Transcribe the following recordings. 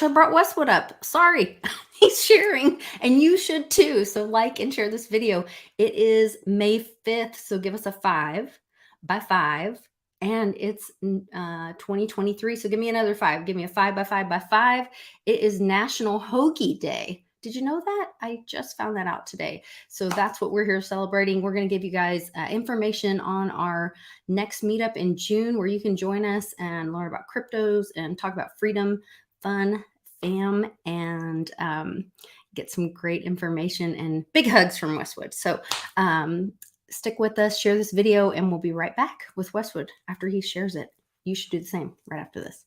Papajo brought Westwood up. Sorry, he's sharing, and you should too. So like and share this video. It is May 5th, so give us a 5 by 5, and it's 2023. So give me another 5. Give me a 5 by 5 by 5. It is National Hoagie Day. Did you know that? I just found that out today. So that's what we're here celebrating. We're going to give you guys information on our next meetup in June, where you can join us and learn about cryptos and talk about freedom, fun, fam, and get some great information and big hugs from Westwood. So stick with us, share this video, and we'll be right back with Westwood after he shares it. You should do the same right after this.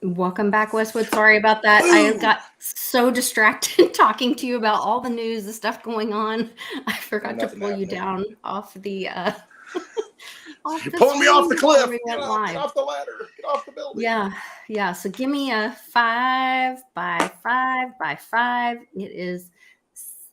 Welcome back, Westwood. Sorry about that. I got so distracted talking to you about all the news, the stuff going on. I forgot to pull you down off the You're pulling me off the cliff. Get off the ladder. Get off the building. Yeah. So give me a 5 by 5 by 5. It is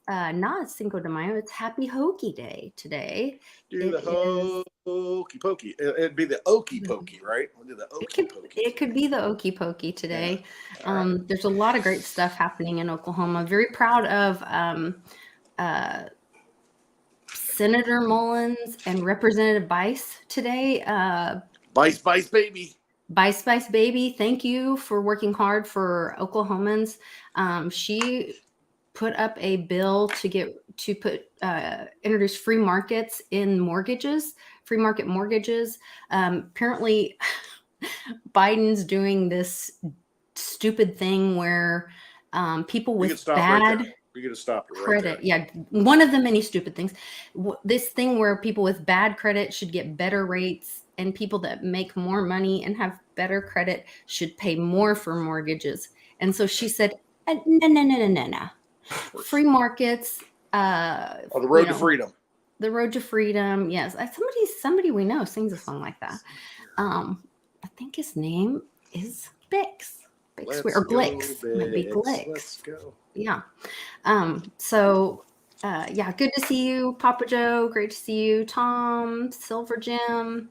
not Cinco de Mayo. It's Happy Hoagie Day today. Do the hokey pokey. It'd be the okey pokey, right? We'll do the okey pokey. It could be the okey pokey today. Yeah. Right. There's a lot of great stuff happening in Oklahoma. Very proud of Senator Mullins and Representative Bice today. Bice baby. Bice baby. Thank you for working hard for Oklahomans. She put up a bill to introduce free markets in mortgages, free market mortgages. Apparently Biden's doing this stupid thing where people with bad You're going to stop it credit. Yeah. One of the many stupid things, this thing where people with bad credit should get better rates, and people that make more money and have better credit should pay more for mortgages. And so she said, no. Free markets. The road to freedom. The road to freedom. Yes. Somebody we know sings a song like that. I think his name is Bix. Or Glix. Maybe Glix. Let's go. Yeah. Good to see you, Papa Joe. Great to see you, Tom, Silver Jim. I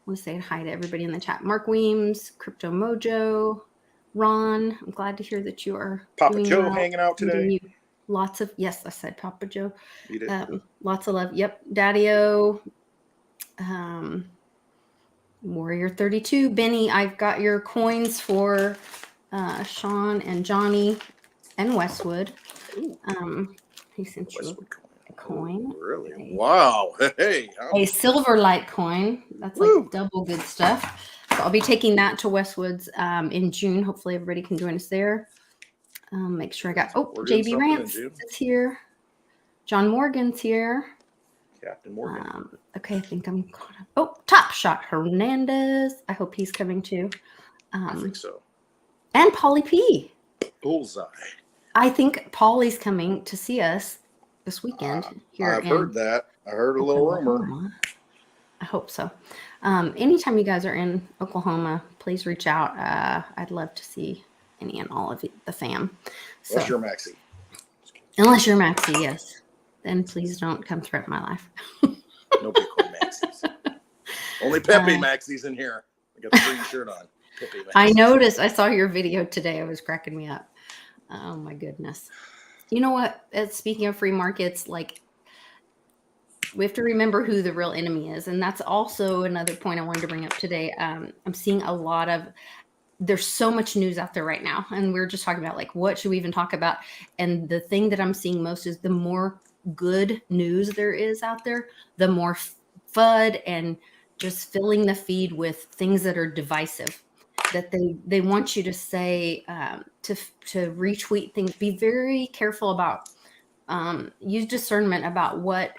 want to say hi to everybody in the chat. Mark Weems, Crypto Mojo, Ron. I'm glad to hear that you are Papa Joe hanging out today. Lots of, yes, I said Papa Joe. You did. Lots of love. Yep. Daddy-O. Warrior 32. Benny, I've got your coins for Sean and Johnny and Westwood. He sent you a coin. Oh, really? Wow. Hey. A silver Litecoin. That's like double good stuff. So I'll be taking that to Westwood's in June. Hopefully everybody can join us there. Make sure I got, JB Rance is here. John Morgan's here. Captain Morgan. Okay, I think I'm caught up. Oh, Top Shot Hernandez. I hope he's coming too. I think so. And Polly P. Bullseye. I think Polly's coming to see us this weekend. I've heard that. I heard a little rumor. I hope so. Anytime you guys are in Oklahoma, please reach out. I'd love to see any and all of the fam. So, unless you're Maxie. Unless you're Maxie, yes. Then please don't come threaten my life. No Bitcoin Maxies. Only Pepe Maxies in here. I got the green shirt on. Pepe Maxies. I noticed. I saw your video today. It was cracking me up. Oh my goodness. You know what? Speaking of free markets, like, we have to remember who the real enemy is. And that's also another point I wanted to bring up today. I'm seeing a lot of, there's so much news out there right now. And we were just talking about, like, what should we even talk about? And the thing that I'm seeing most is the more good news there is out there, the more FUD and just filling the feed with things that are divisive, that they want you to say, to retweet things. Be very careful about, use discernment about what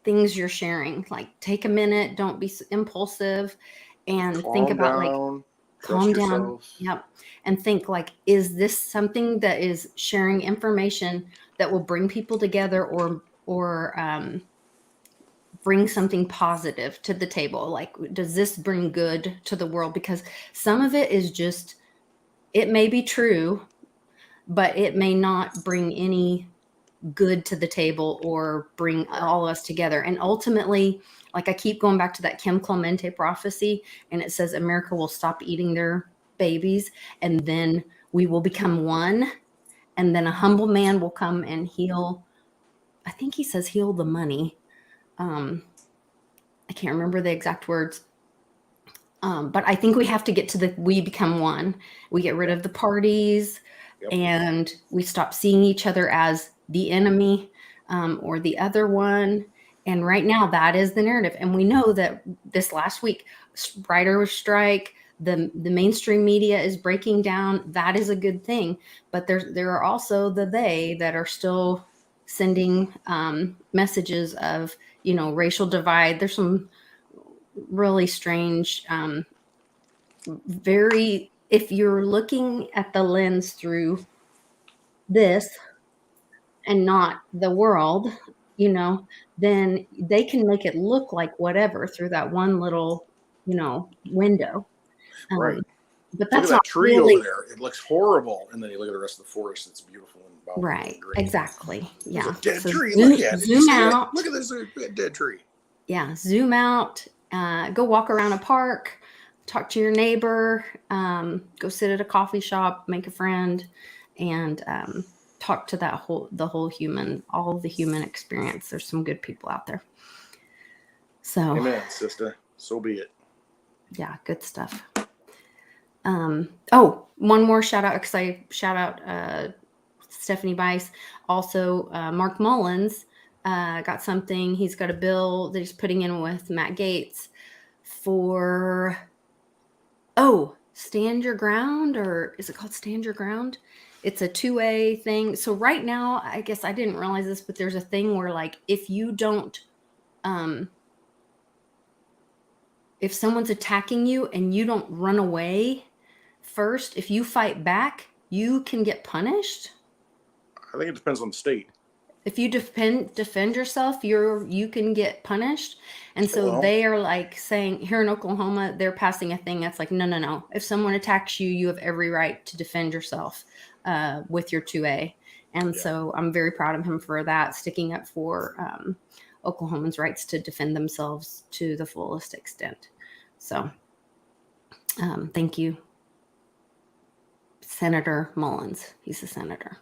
things you're sharing. Like take a minute, don't be impulsive, and think Calm about like down. Trust calm down. yourself. Yep. And think like, is this something that is sharing information that will bring people together or bring something positive to the table? Like, does this bring good to the world? Because some of it is just, it may be true, but it may not bring any good to the table or bring all of us together. And ultimately, like I keep going back to that Kim Clemente prophecy, and it says America will stop eating their babies, and then we will become one, and then a humble man will come and heal. I think he says heal the money. I can't remember the exact words. But I think we have to get to the we become one. We get rid of the parties, and we stop seeing each other as the enemy or the other one. And right now, that is the narrative. And we know that this last week, writer strike, the mainstream media is breaking down. That is a good thing. But there are also the they that are still sending messages of, you know, racial divide. There's some really strange, if you're looking at the lens through this and not the world, you know, then they can make it look like whatever through that one little, you know, window. Right. But Look that's at not that tree really over there. It looks horrible. And then you look at the rest of the forest. It's beautiful and bountiful right. and green. Exactly. Yeah. There's a dead So tree. Look at it. Zoom out. Look at this dead tree. Yeah. Zoom out. Go walk around a park. Talk to your neighbor. Go sit at a coffee shop. Make a friend, and talk to the whole human, all of the human experience. There's some good people out there. So, amen, sister. So be it. Yeah, good stuff. Oh, one more shout out, because I shout out Stephanie Bice. Also, Mark Mullins got something. He's got a bill that he's putting in with Matt Gaetz for, Stand Your Ground, or is it called Stand Your Ground? It's a 2A thing. So right now, I guess I didn't realize this, but there's a thing where like, if you don't, if someone's attacking you and you don't run away first, if you fight back, you can get punished. I think it depends on the state. If you defend yourself, you can get punished. And so they are like saying here in Oklahoma, they're passing a thing that's like, no. If someone attacks you, you have every right to defend yourself with your 2A. And so I'm very proud of him for that, sticking up for Oklahomans' rights to defend themselves to the fullest extent. So thank you, Senator Mullins. He's a senator.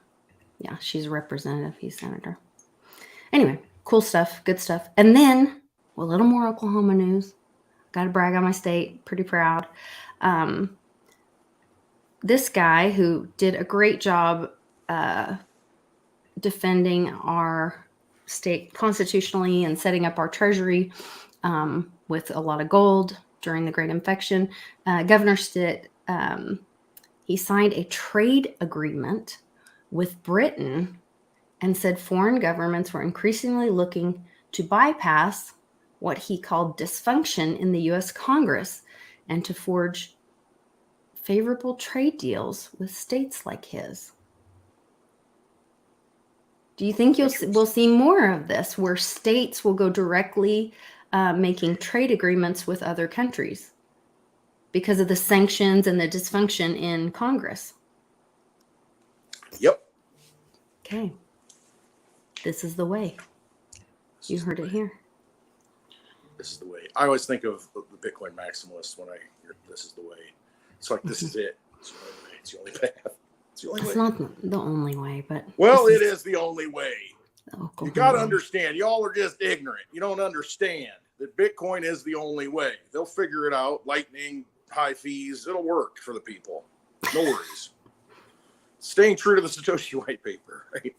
Yeah, she's a representative. He's senator. Anyway, cool stuff. Good stuff. And then a little more Oklahoma news. Got to brag on my state. Pretty proud. This guy who did a great job defending our state constitutionally and setting up our treasury with a lot of gold during the Great Infection, Governor Stitt, he signed a trade agreement with Britain and said foreign governments were increasingly looking to bypass what he called dysfunction in the U.S. Congress and to forge favorable trade deals with states like his. Do you think we'll see more of this, where states will go directly making trade agreements with other countries because of the sanctions and the dysfunction in Congress? Yep. Okay. This is the way. You heard it here. This is the way. I always think of the Bitcoin maximalists when I hear this is the way. It's like, this is it. It's the only way. It's the only path. It's the only way. It's not the only way, but... Well, it is the only way. Oklahoma. You got to understand. Y'all are just ignorant. You don't understand that Bitcoin is the only way. They'll figure it out. Lightning, high fees. It'll work for the people. No worries. Staying true to the Satoshi white paper, right?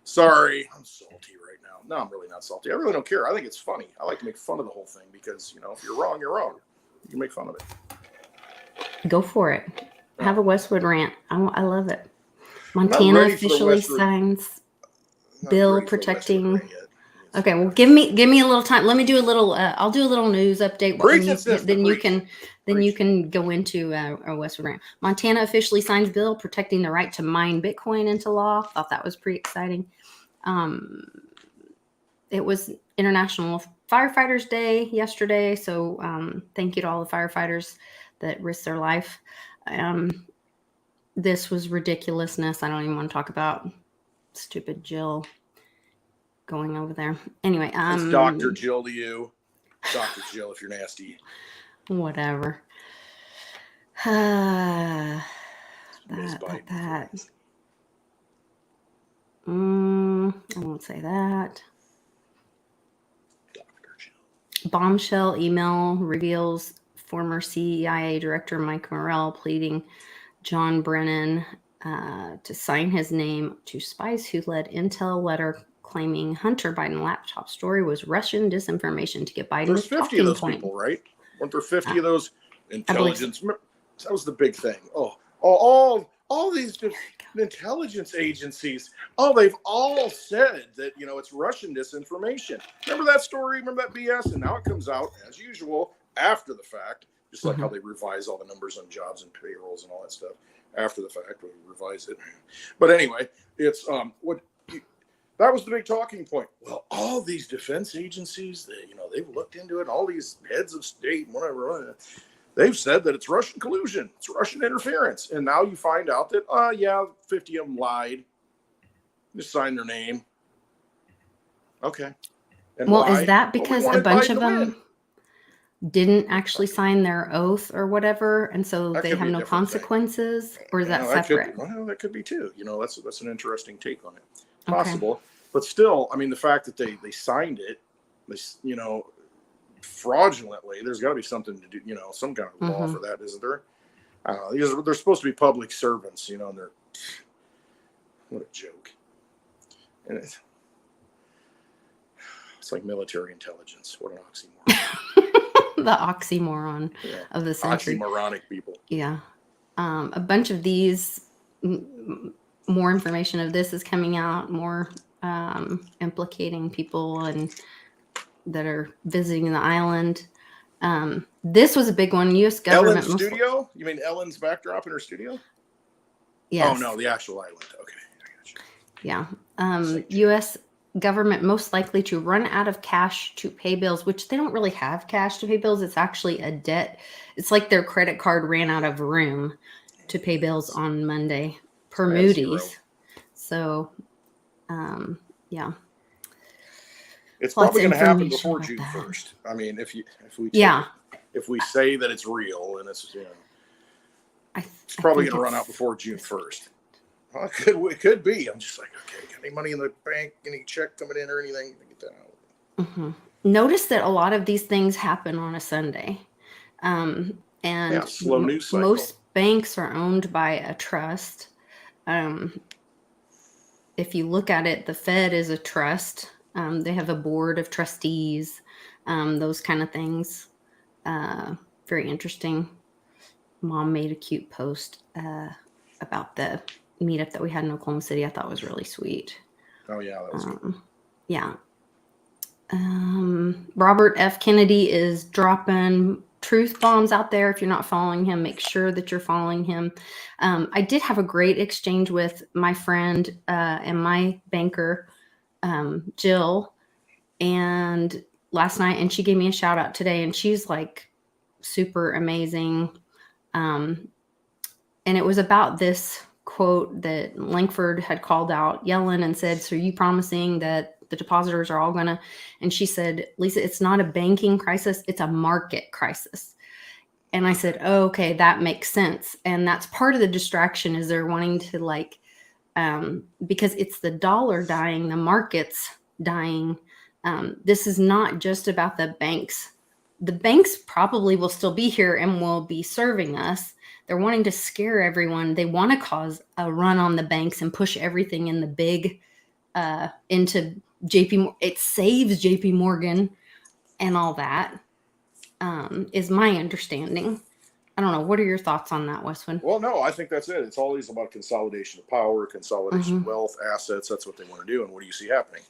Sorry, I'm salty right now. No, I'm really not salty. I really don't care. I think it's funny. I like to make fun of the whole thing because, you know, if you're wrong, you're wrong. You can make fun of it. Go for it. Have a Westwood rant. I love it. Montana officially signs bill protecting Okay, well, give me a little time. Let me do a little. I'll do a little news update. Preach And it, sister. then you Preach can it. then you Preach can go into West Virginia. Montana officially signs bill protecting the right to mine Bitcoin into law. Thought that was pretty exciting. It was International Firefighters Day yesterday, so thank you to all the firefighters that risked their life. This was ridiculousness. I don't even want to talk about stupid Jill going over there. Anyway, It's Dr. Jill to you. Dr. Jill, if you're nasty. Whatever. Ms. that. Biden. I won't say that. Dr. Jill. Bombshell email reveals former CIA Director Mike Morrell pleading John Brennan to sign his name to spies who led intel letter claiming Hunter Biden laptop story was Russian disinformation to get Biden. There's 50 of those people, right? Weren't there 50 of those intelligence? That was the big thing. All these intelligence agencies. Oh, they've all said that, it's Russian disinformation. Remember that story? Remember that BS? And now it comes out, as usual, after the fact, just like how they revise all the numbers on jobs and payrolls and all that stuff. After the fact, we revise it. But anyway, it's that was the big talking point. Well, all these defense agencies, they've looked into it. All these heads of state, whatever, they've said that it's Russian collusion, it's Russian interference. And now you find out that, 50 of them lied, just signed their name. Okay. And well, why? is that because a bunch of them didn't actually sign their oath or whatever, and so they have no consequences? Thing. Or is that separate? That could be too. That's an interesting take on it. Possible. Okay. But still, I mean, the fact that they signed it, fraudulently, there's got to be something to do, some kind of law for that, isn't there? I don't know. They're supposed to be public servants, and they're, what a joke. And it's like military intelligence. What an oxymoron. The oxymoron of the century. Oxymoronic people. Yeah. A bunch of these, more information of this is coming out, more implicating people and that are visiting the island. This was a big one. U.S. government. Ellen's studio? You mean Ellen's backdrop in her studio? Yes. Oh, no, the actual island. Okay. I got you. Yeah. U.S. government most likely to run out of cash to pay bills, which they don't really have cash to pay bills. It's actually a debt. It's like their credit card ran out of room to pay bills on Monday per Moody's. So, yeah. It's probably going to happen before June 1st. I mean, if we say that it's real and it's, it's probably going to run out before June 1st. Well, it could be. I'm just like, okay, got any money in the bank, any check coming in or anything? Get that out. Notice that a lot of these things happen on a Sunday. And slow news cycle. Most banks are owned by a trust. If you look at it, the Fed is a trust. They have a board of trustees, those kind of things. Very interesting. Mom made a cute post about the meetup that we had in Oklahoma City. I thought was really sweet. Oh, yeah, that was good. Yeah. Robert F. Kennedy is dropping truth bombs out there. If you're not following him, make sure that you're following him. I did have a great exchange with my friend and my banker, Jill, and last night, and she gave me a shout out today, and she's like super amazing. And it was about this quote that Langford had called out Yellen and said, so are you promising that the depositors are all gonna, and she said, Lisa, it's not a banking crisis, it's a market crisis. And I said, oh, okay, that makes sense. And that's part of the distraction, is they're wanting to because it's the dollar dying, the market's dying. This is not just about the banks. The banks probably will still be here and will be serving us. They're wanting to scare everyone. They want to cause a run on the banks and push everything in the big into JP. It saves JP Morgan and all that, is my understanding. I don't know. What are your thoughts on that, Westwood? Well, no, I think that's it. It's always about consolidation of power, consolidation of wealth, assets. That's what they want to do. And what do you see happening?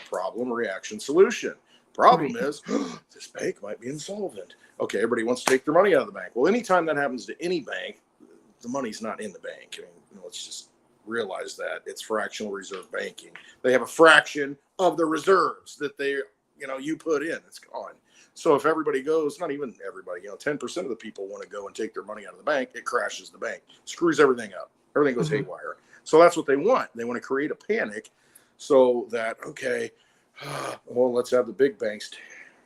Problem, reaction, solution. Problem Right. is, this bank might be insolvent. Okay, everybody wants to take their money out of the bank. Well, anytime that happens to any bank, the money's not in the bank. I mean, let's just realize that it's fractional reserve banking. They have a fraction of the reserves that you put in. It's gone. So if everybody goes, not even everybody, 10% of the people want to go and take their money out of the bank, it crashes the bank, screws everything up. Everything goes haywire. So that's what they want. They want to create a panic so that, okay, well, let's have the big banks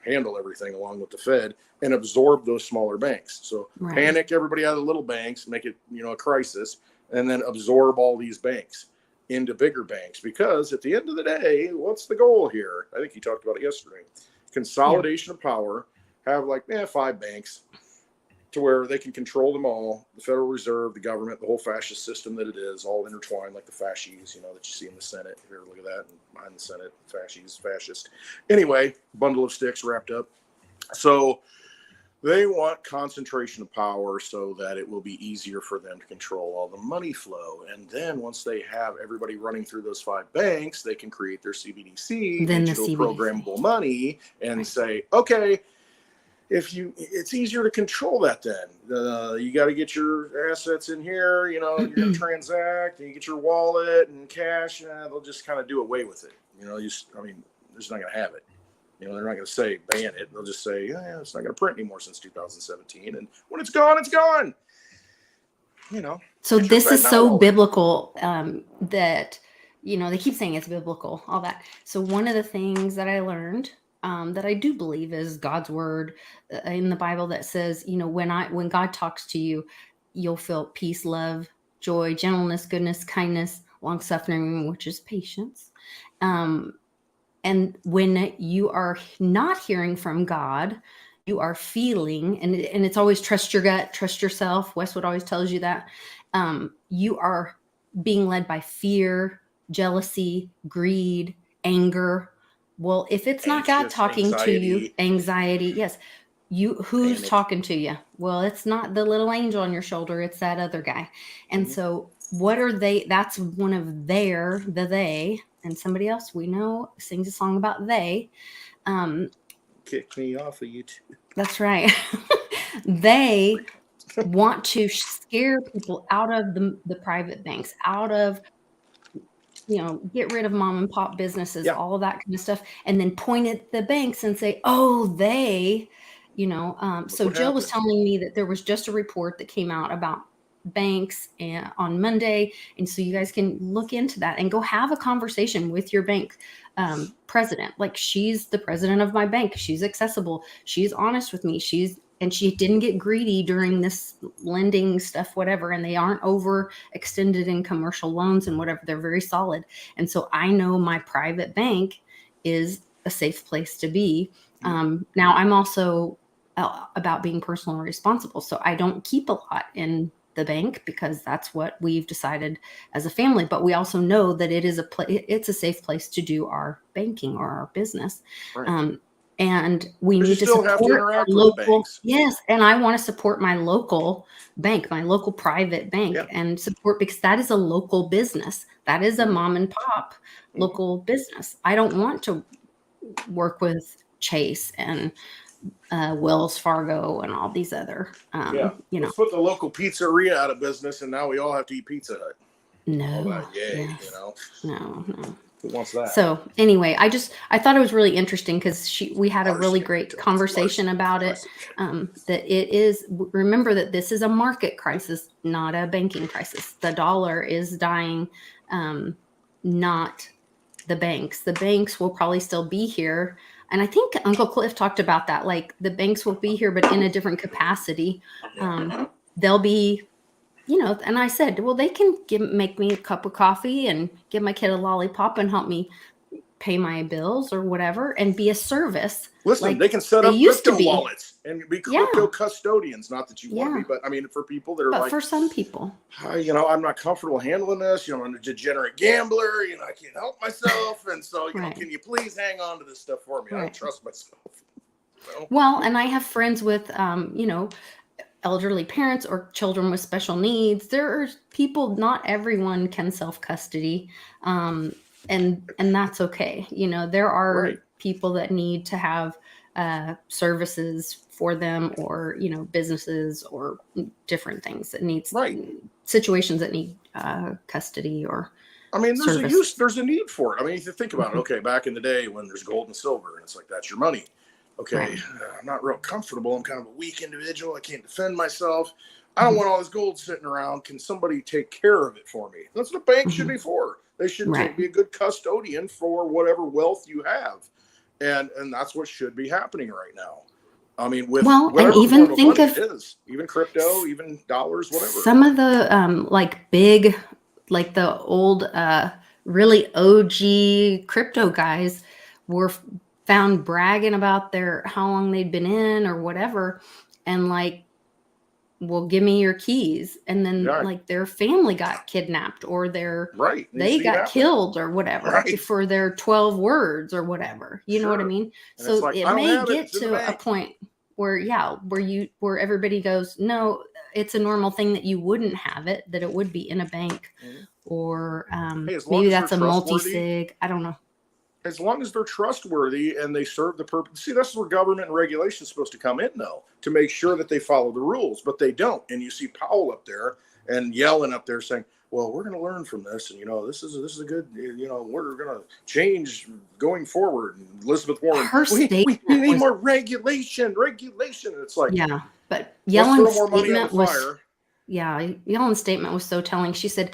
handle everything along with the Fed and absorb those smaller banks. So panic everybody out of the little banks, make it, a crisis, and then absorb all these banks into bigger banks. Because at the end of the day, what's the goal here? I think you talked about it yesterday. Consolidation of power, have 5 banks to where they can control them all. The Federal Reserve, the government, the whole fascist system that it is, all intertwined like the fascies, that you see in the Senate. Here, look at that. And behind the Senate, fascist. Anyway, bundle of sticks wrapped up. So they want concentration of power so that it will be easier for them to control all the money flow. And then once they have everybody running through those 5 banks, they can create their CBDC, digital programmable money, and say, okay, it's easier to control that then. You got to get your assets in here, you're going to transact, and you get your wallet and cash, they'll just kind of do away with it. They're just not going to have it. They're not going to say ban it. They'll just say, it's not going to print anymore since 2017. And when it's gone, it's gone. So this is so biblical that, they keep saying it's biblical, all that. So one of the things that I learned that I do believe is God's word in the Bible that says, when God talks to you, you'll feel peace, love, joy, gentleness, goodness, kindness, long suffering, which is patience. And when you are not hearing from God, you are feeling, and it's always trust your gut, trust yourself. Westwood always tells you that. You are being led by fear, jealousy, greed, anger. Well, if it's not God talking to you, anxiety, yes. Who's talking to you? Well, it's not the little angel on your shoulder. It's that other guy. And so what are they? That's one of the they, and somebody else we know sings a song about they. Kick me off of YouTube. That's right. They want to scare people out of the private banks, out of, get rid of mom and pop businesses, all of that kind of stuff, and then point at the banks and say, oh, they, so Jill was telling me that there was just a report that came out about banks on Monday. And so you guys can look into that and go have a conversation with your bank president. She's the president of my bank. She's accessible. She's honest with me. And she didn't get greedy during this lending stuff, whatever. And they aren't overextended in commercial loans and whatever. They're very solid. And so I know my private bank is a safe place to be. Now I'm also about being personally responsible. So I don't keep a lot in the bank because that's what we've decided as a family. But we also know that it's a safe place to do our banking or our business. Right. And we need to support our local. Yes. And I want to support my local bank, my local private bank, and support, because that is a local business. That is a mom and pop local business. I don't want to work with Chase and Wells Fargo and all these other, Let's put the local pizzeria out of business, and now we all have to eat Pizza Hut. No. No. Who wants that? So anyway, I thought it was really interesting because we had a really great conversation about it. Remember that this is a market crisis, not a banking crisis. The dollar is dying, not the banks. The banks will probably still be here. And I think Uncle Cliff talked about that. The banks will be here, but in a different capacity. They'll be, and I said, well, they can make me a cup of coffee and give my kid a lollipop and help me pay my bills or whatever and be a service. Listen, they can set up crypto wallets and be crypto custodians. Not that you want to be, but I mean, for people that are for some people, I'm not comfortable handling this. I'm a degenerate gambler. I can't help myself. And so, can you please hang on to this stuff for me? I don't trust myself. Well, and I have friends with, elderly parents or children with special needs. There are people, not everyone can self-custody. and that's okay. You know, there Right. are people that need to have services for them, or you know, businesses or different things that needs Right. situations that need custody or I mean, services. there's a need for it. I mean, if you think about it, Mhm. okay, back in the day when there's gold and silver, and it's like that's your money. Okay, Right. I'm not real comfortable. I'm kind of a weak individual. I can't defend myself. I don't Mhm. want all this gold sitting around. Can somebody take care of it for me? That's what a bank should Mhm. be for. They should Right. be a good custodian for whatever wealth you have, and that's what should be happening right now. I mean, with Well, and whatever form even of think money it of is, even crypto, even dollars, whatever. some of the like big, like the old really OG crypto guys were found bragging about their how long they'd been in or whatever, and like, well, give me your keys, and then Yeah, like their family got kidnapped, or right. You they see it got happening, killed or whatever right? for their 12 words or whatever, you know what I Sure. mean? And it's So like, it I don't may have it. get It's in the to a bank. point where, yeah, where everybody goes, no, it's a normal thing that you wouldn't have it, that it would be in a bank, Mhm. or Hey, as long maybe as they're that's a trustworthy, multi-sig, I don't know. and they serve the purpose. See, that's where government and regulation is supposed to come in, though, to make sure that they follow the rules, but they don't. And you see Powell up there and yelling up there saying, well, we're going to learn from this. And, you know, this is a good, you know, we're going to change going forward. And Elizabeth Warren, Her we statement need was, more regulation. And it's like, yeah, but let's throw more money on the fire. Yellen's statement was so telling. She said,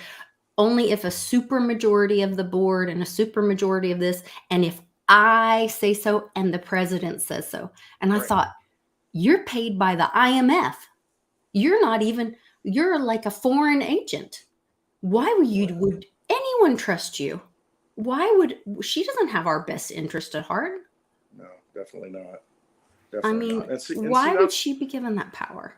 only if a super majority of the board and a super majority of this, and if I say so and the president says so. And I Right. thought, you're paid by the IMF. You're not even, you're like a foreign agent. Why would anyone trust you? Why would she doesn't have our best interest at heart? No, definitely not. I Definitely mean, not. And see, why would that's she be given that power?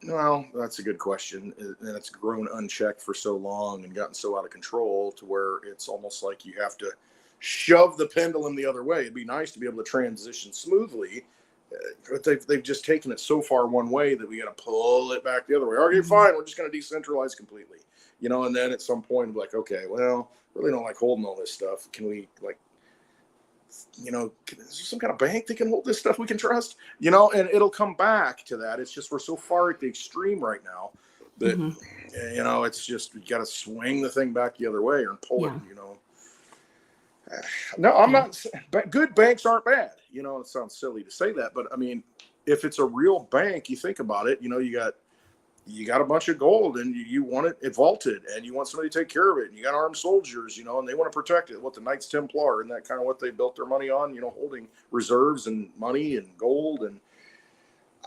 well, that's a good question. And it's grown unchecked for so long and gotten so out of control to where it's almost like you have to shove the pendulum the other way. It'd be nice to be able to transition smoothly, but they've just taken it so far one way that we got to pull it back the other way. Okay, Mhm. fine. We're just going to decentralize completely, you know. And then at some point, like, okay, well, really don't like holding all this stuff. Can we like, you know, is there some kind of bank that can hold this stuff we can trust? You know, and it'll come back to that. It's just we're so far at the extreme right now that, Mhm. you know, it's just you got to swing the thing back the other way and pull it. Yeah. You know, no, I'm Yeah. not. Good banks aren't bad. You know, it sounds silly to say that, but I mean, if it's a real bank, you think about it. You know, you got a bunch of gold and you want it vaulted and you want somebody to take care of it and you got armed soldiers, you know, and they want to protect it. What the Knights Templar, and that kind of what they built their money on, you know, holding reserves and money and gold. And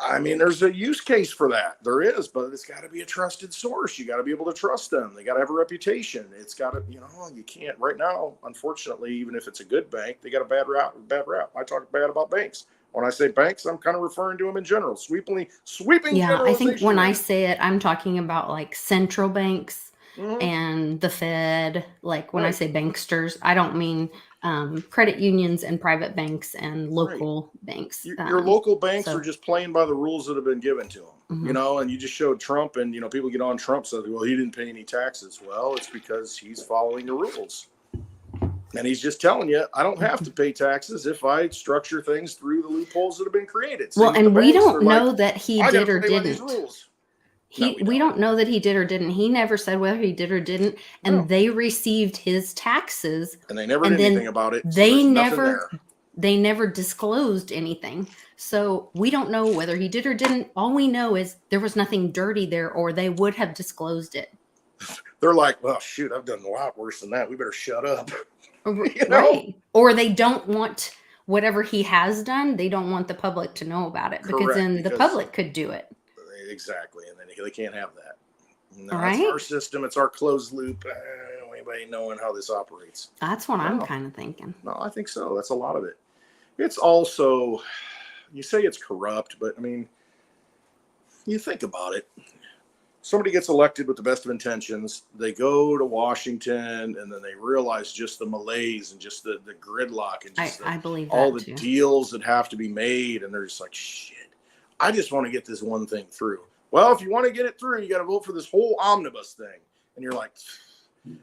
I mean, there's a use case for that. There is, but it's got to be a trusted source. You got to be able to trust them. They got to have a reputation. It's got to, you know, you can't right now, unfortunately, even if it's a good bank, they got a bad rap. I talk bad about banks. When I say banks, I'm kind of referring to them in general. Sweeping Yeah, I think generalization when I there. say it, I'm talking about like central banks Mm-hmm. and the Fed. Like when I Right. say banksters, I don't mean credit unions and private banks and Right. local banks. Your local banks are So, just playing by the rules that have been given to them, you mhm. know. And you just showed Trump, and you know people get on Trump says, well, he didn't pay any taxes. Well, it's because he's following the rules, and he's just telling you, I don't have to Mhm. pay taxes if I structure things through the loopholes that have been created. Well, Same with the and we banks; don't they're like, know that he I got did to or play by these didn't. rules. No, we We don't. don't know that he did or didn't. He never said whether he did or didn't, and No, they received his taxes, and they never and did anything then about it, so they there's nothing never there. they never disclosed anything. So we don't know whether he did or didn't. All we know is there was nothing dirty there, or they would have disclosed it. They're like, well, shoot, I've done a lot worse than that. We better shut up, you know. Right. Or they don't want whatever he has done, they don't want the public to know about it, because Correct, then the because public could do it. exactly, and then they can't have that. No, that's our Right? system. It's our closed loop. Anybody knowing how this operates? That's what I'm No, kind of thinking. no, I think so. That's a lot of it. It's also, you say it's corrupt, but I mean, you think about it. Somebody gets elected with the best of intentions. They go to Washington and then they realize just the malaise and just the gridlock and just I believe all that the too. deals that have to be made. And they're just like, shit, I just want to get this one thing through. Well, if you want to get it through, you got to vote for this whole omnibus thing. And you're like,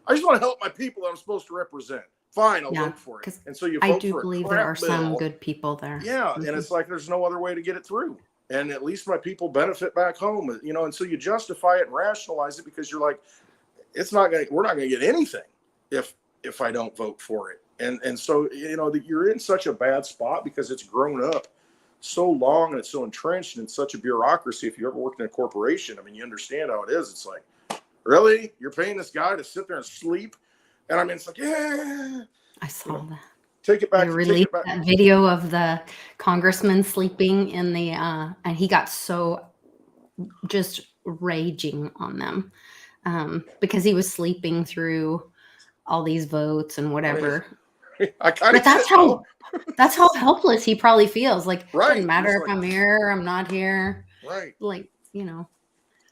I just want to help my people that I'm supposed to represent. fine, I'll Yeah, vote for it. because And so you I vote do for a believe there are crap some bill. good people there. Yeah, and Mhm. it's like there's no other way to get it through. And at least my people benefit back home, and so you justify it and rationalize it because you're like, we're not gonna get anything if I don't vote for it. And so you're in such a bad spot because it's grown up so long and it's so entrenched and it's such a bureaucracy. If you ever worked in a corporation, I mean, you understand how it is. It's like, really? You're paying this guy to sit there and sleep? And I mean, it's like, yeah, I saw that. take it They back, take released it back. that video of the congressman sleeping in the and he got so just raging on them because he was sleeping through all these votes and I mean, whatever. I kind But of get it though. that's how helpless he probably feels. Like, doesn't Right. You're matter just if like, I'm here or I'm not here. right. Like,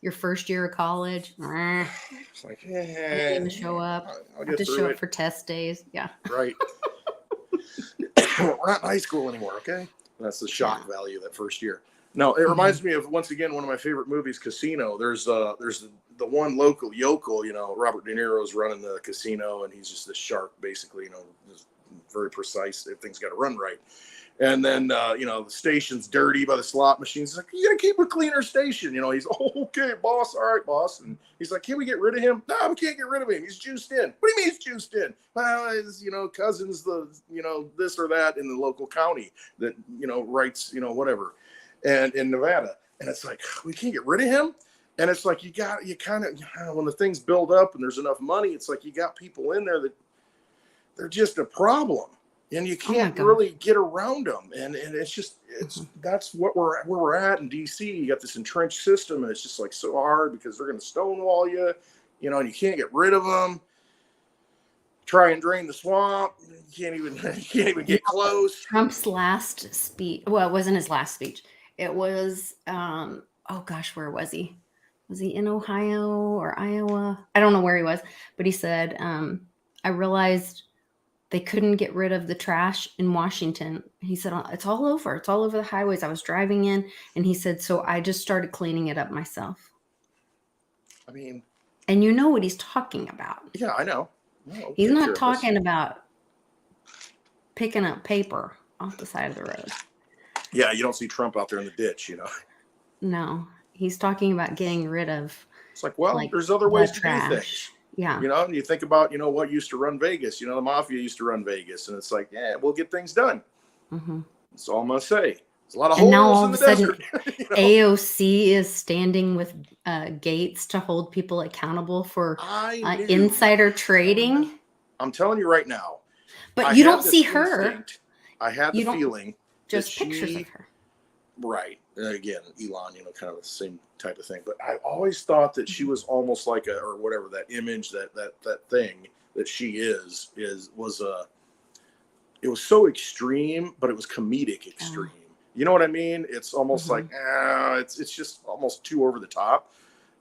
your first year of college, It's like, didn't even show up. I'll Have get to show through up it. for test days. Yeah. Right. We're not in high school anymore, okay? That's the shock value that first year. No, it reminds me of, once again, one of my favorite movies, Casino. There's the one local yokel, Robert De Niro's running the casino, and he's just this shark, basically, just very precise. Everything's got to run right. And then, the station's dirty by the slot machines. He's like, you got to keep a cleaner station. He's, oh, okay, boss. All right, boss. And he's like, can we get rid of him? No, we can't get rid of him. He's juiced in. What do you mean he's juiced in? Well, his, cousin's this or that in the local county that, writes, whatever. And in Nevada. And it's like, we can't get rid of him. And it's like, you kind of, when the things build up and there's enough money, it's like you got people in there that they're just a problem. And you can't really get around them, and that's where we're at in DC. You got this entrenched system, and it's just like so hard because they're going to stonewall you, and you can't get rid of them. Try and drain the swamp, you can't even get close. Trump's last speech. Well, it wasn't his last speech. It was oh gosh, where was he? Was he in Ohio or Iowa? I don't know where he was, but he said, I realized they couldn't get rid of the trash in Washington. He said, it's all over. It's all over the highways. I was driving in, and he said, so I just started cleaning it up myself. I mean, and you know what he's talking about. Yeah, I know. No, he's not talking about picking up paper off the side of the road. Yeah, you don't see Trump out there in the ditch, No, he's talking about getting rid of. It's like, well, there's other ways to do things. Yeah. And you think about, what used to run Vegas. The mafia used to run Vegas. And it's like, yeah, we'll get things done. Mm-hmm. That's all I'm going to say. There's a lot of holes now all in the of a sudden, desert. AOC is standing with Gates to hold people accountable for insider trading. I'm telling you right now. But you don't see her. I had the feeling. Just pictures of her. Right. Again, Elon, kind of the same type of thing. But I always thought that she was almost like or whatever, that image, that thing that she it was so extreme, but it was comedic extreme. You know what I mean? It's almost like, it's just almost too over the top.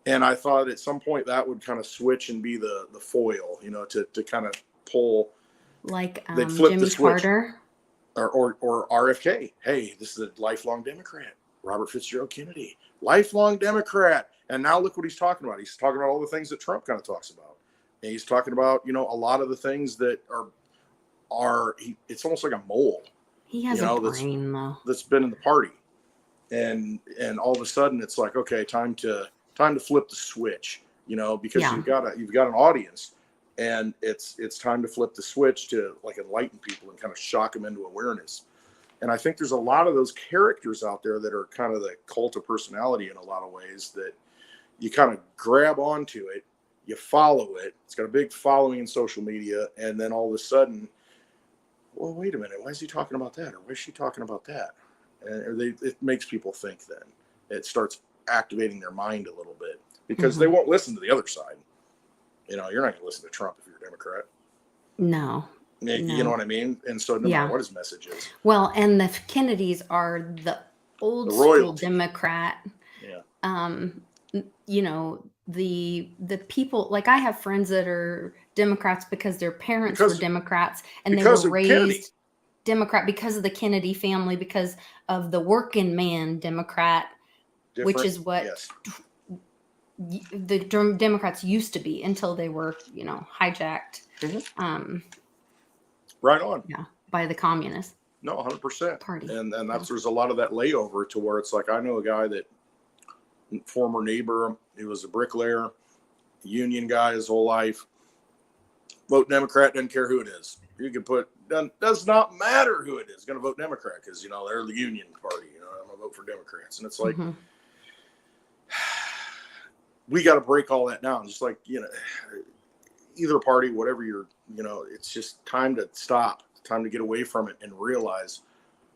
And I thought at some point that would kind of switch and be the foil, to kind of pull. Like they'd flip Jimmy the switch. Carter. Or RFK. Hey, this is a lifelong Democrat. Robert Fitzgerald Kennedy, lifelong Democrat. And now look what he's talking about. He's talking about all the things that Trump kind of talks about. And he's talking about, a lot of the things that it's almost like a mole. He has a brain, though. That's been in the party. And all of a sudden it's like, okay, time to flip the switch, because you've got an audience. And it's time to flip the switch to like enlighten people and kind of shock them into awareness. And I think there's a lot of those characters out there that are kind of the cult of personality in a lot of ways, that you kind of grab onto it, you follow it. It's got a big following in social media. And then all of a sudden, well, wait a minute, why is he talking about that? Or why is she talking about that? And it makes people think then. It starts activating their mind a little bit because they won't listen to the other side. You're not going to listen to Trump if you're a Democrat. No. You know what I mean? And so no matter what his message is. Well, and the Kennedys are the old school Democrat. Yeah. The people, like I have friends that are Democrats because their parents were Democrats and they were raised Democrat because of the Kennedy family, because of the working man Democrat, which is what the Democrats used to be until they were, hijacked. Right on. Yeah, by the Communist No, 100%. Party. And there's a lot of that layover to where it's like, I know a guy that, former neighbor, he was a bricklayer, union guy his whole life. Vote Democrat, doesn't care who it is. You can put, does not matter who it is, going to vote Democrat because, you know, they're the union party. You know, I'm going to vote for Democrats. And it's like, we got to break all that down. Just like, you know, either party, whatever you're, you know, it's just time to stop, time to get away from it and realize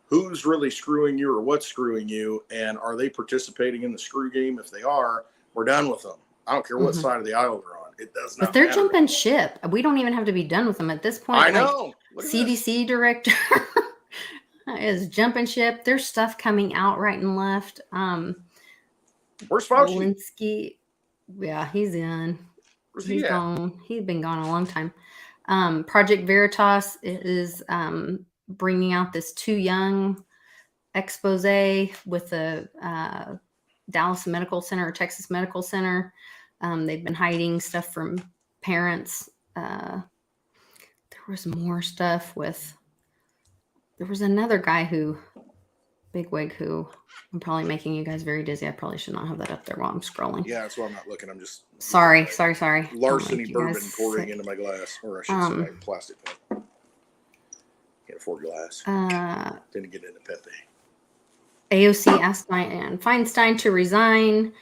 who's really screwing you or what's screwing you. And are they participating in the screw game? If they are, we're done with them. I don't care what side of the aisle they're on. It does not But they're matter jumping anymore. ship. We don't even have to be done with them at this point. I know. Like, CDC director is jumping ship. There's stuff coming out right and left. Where's Fauci? Walensky, yeah, he's in. Where's He's he at? gone. He's been gone a long time. Project Veritas is bringing out this Too Young expose with the Dallas Medical Center or Texas Medical Center. They've been hiding stuff from parents. There was more stuff with, there was another guy who, bigwig, who I'm probably making you guys very dizzy. I probably should not have that up there while I'm scrolling. Yeah, that's why I'm not looking. I'm just sorry. Larceny bourbon pouring into my glass, or I should say plastic. Can't afford glass. Didn't get into Pepe. AOC asked Feinstein to resign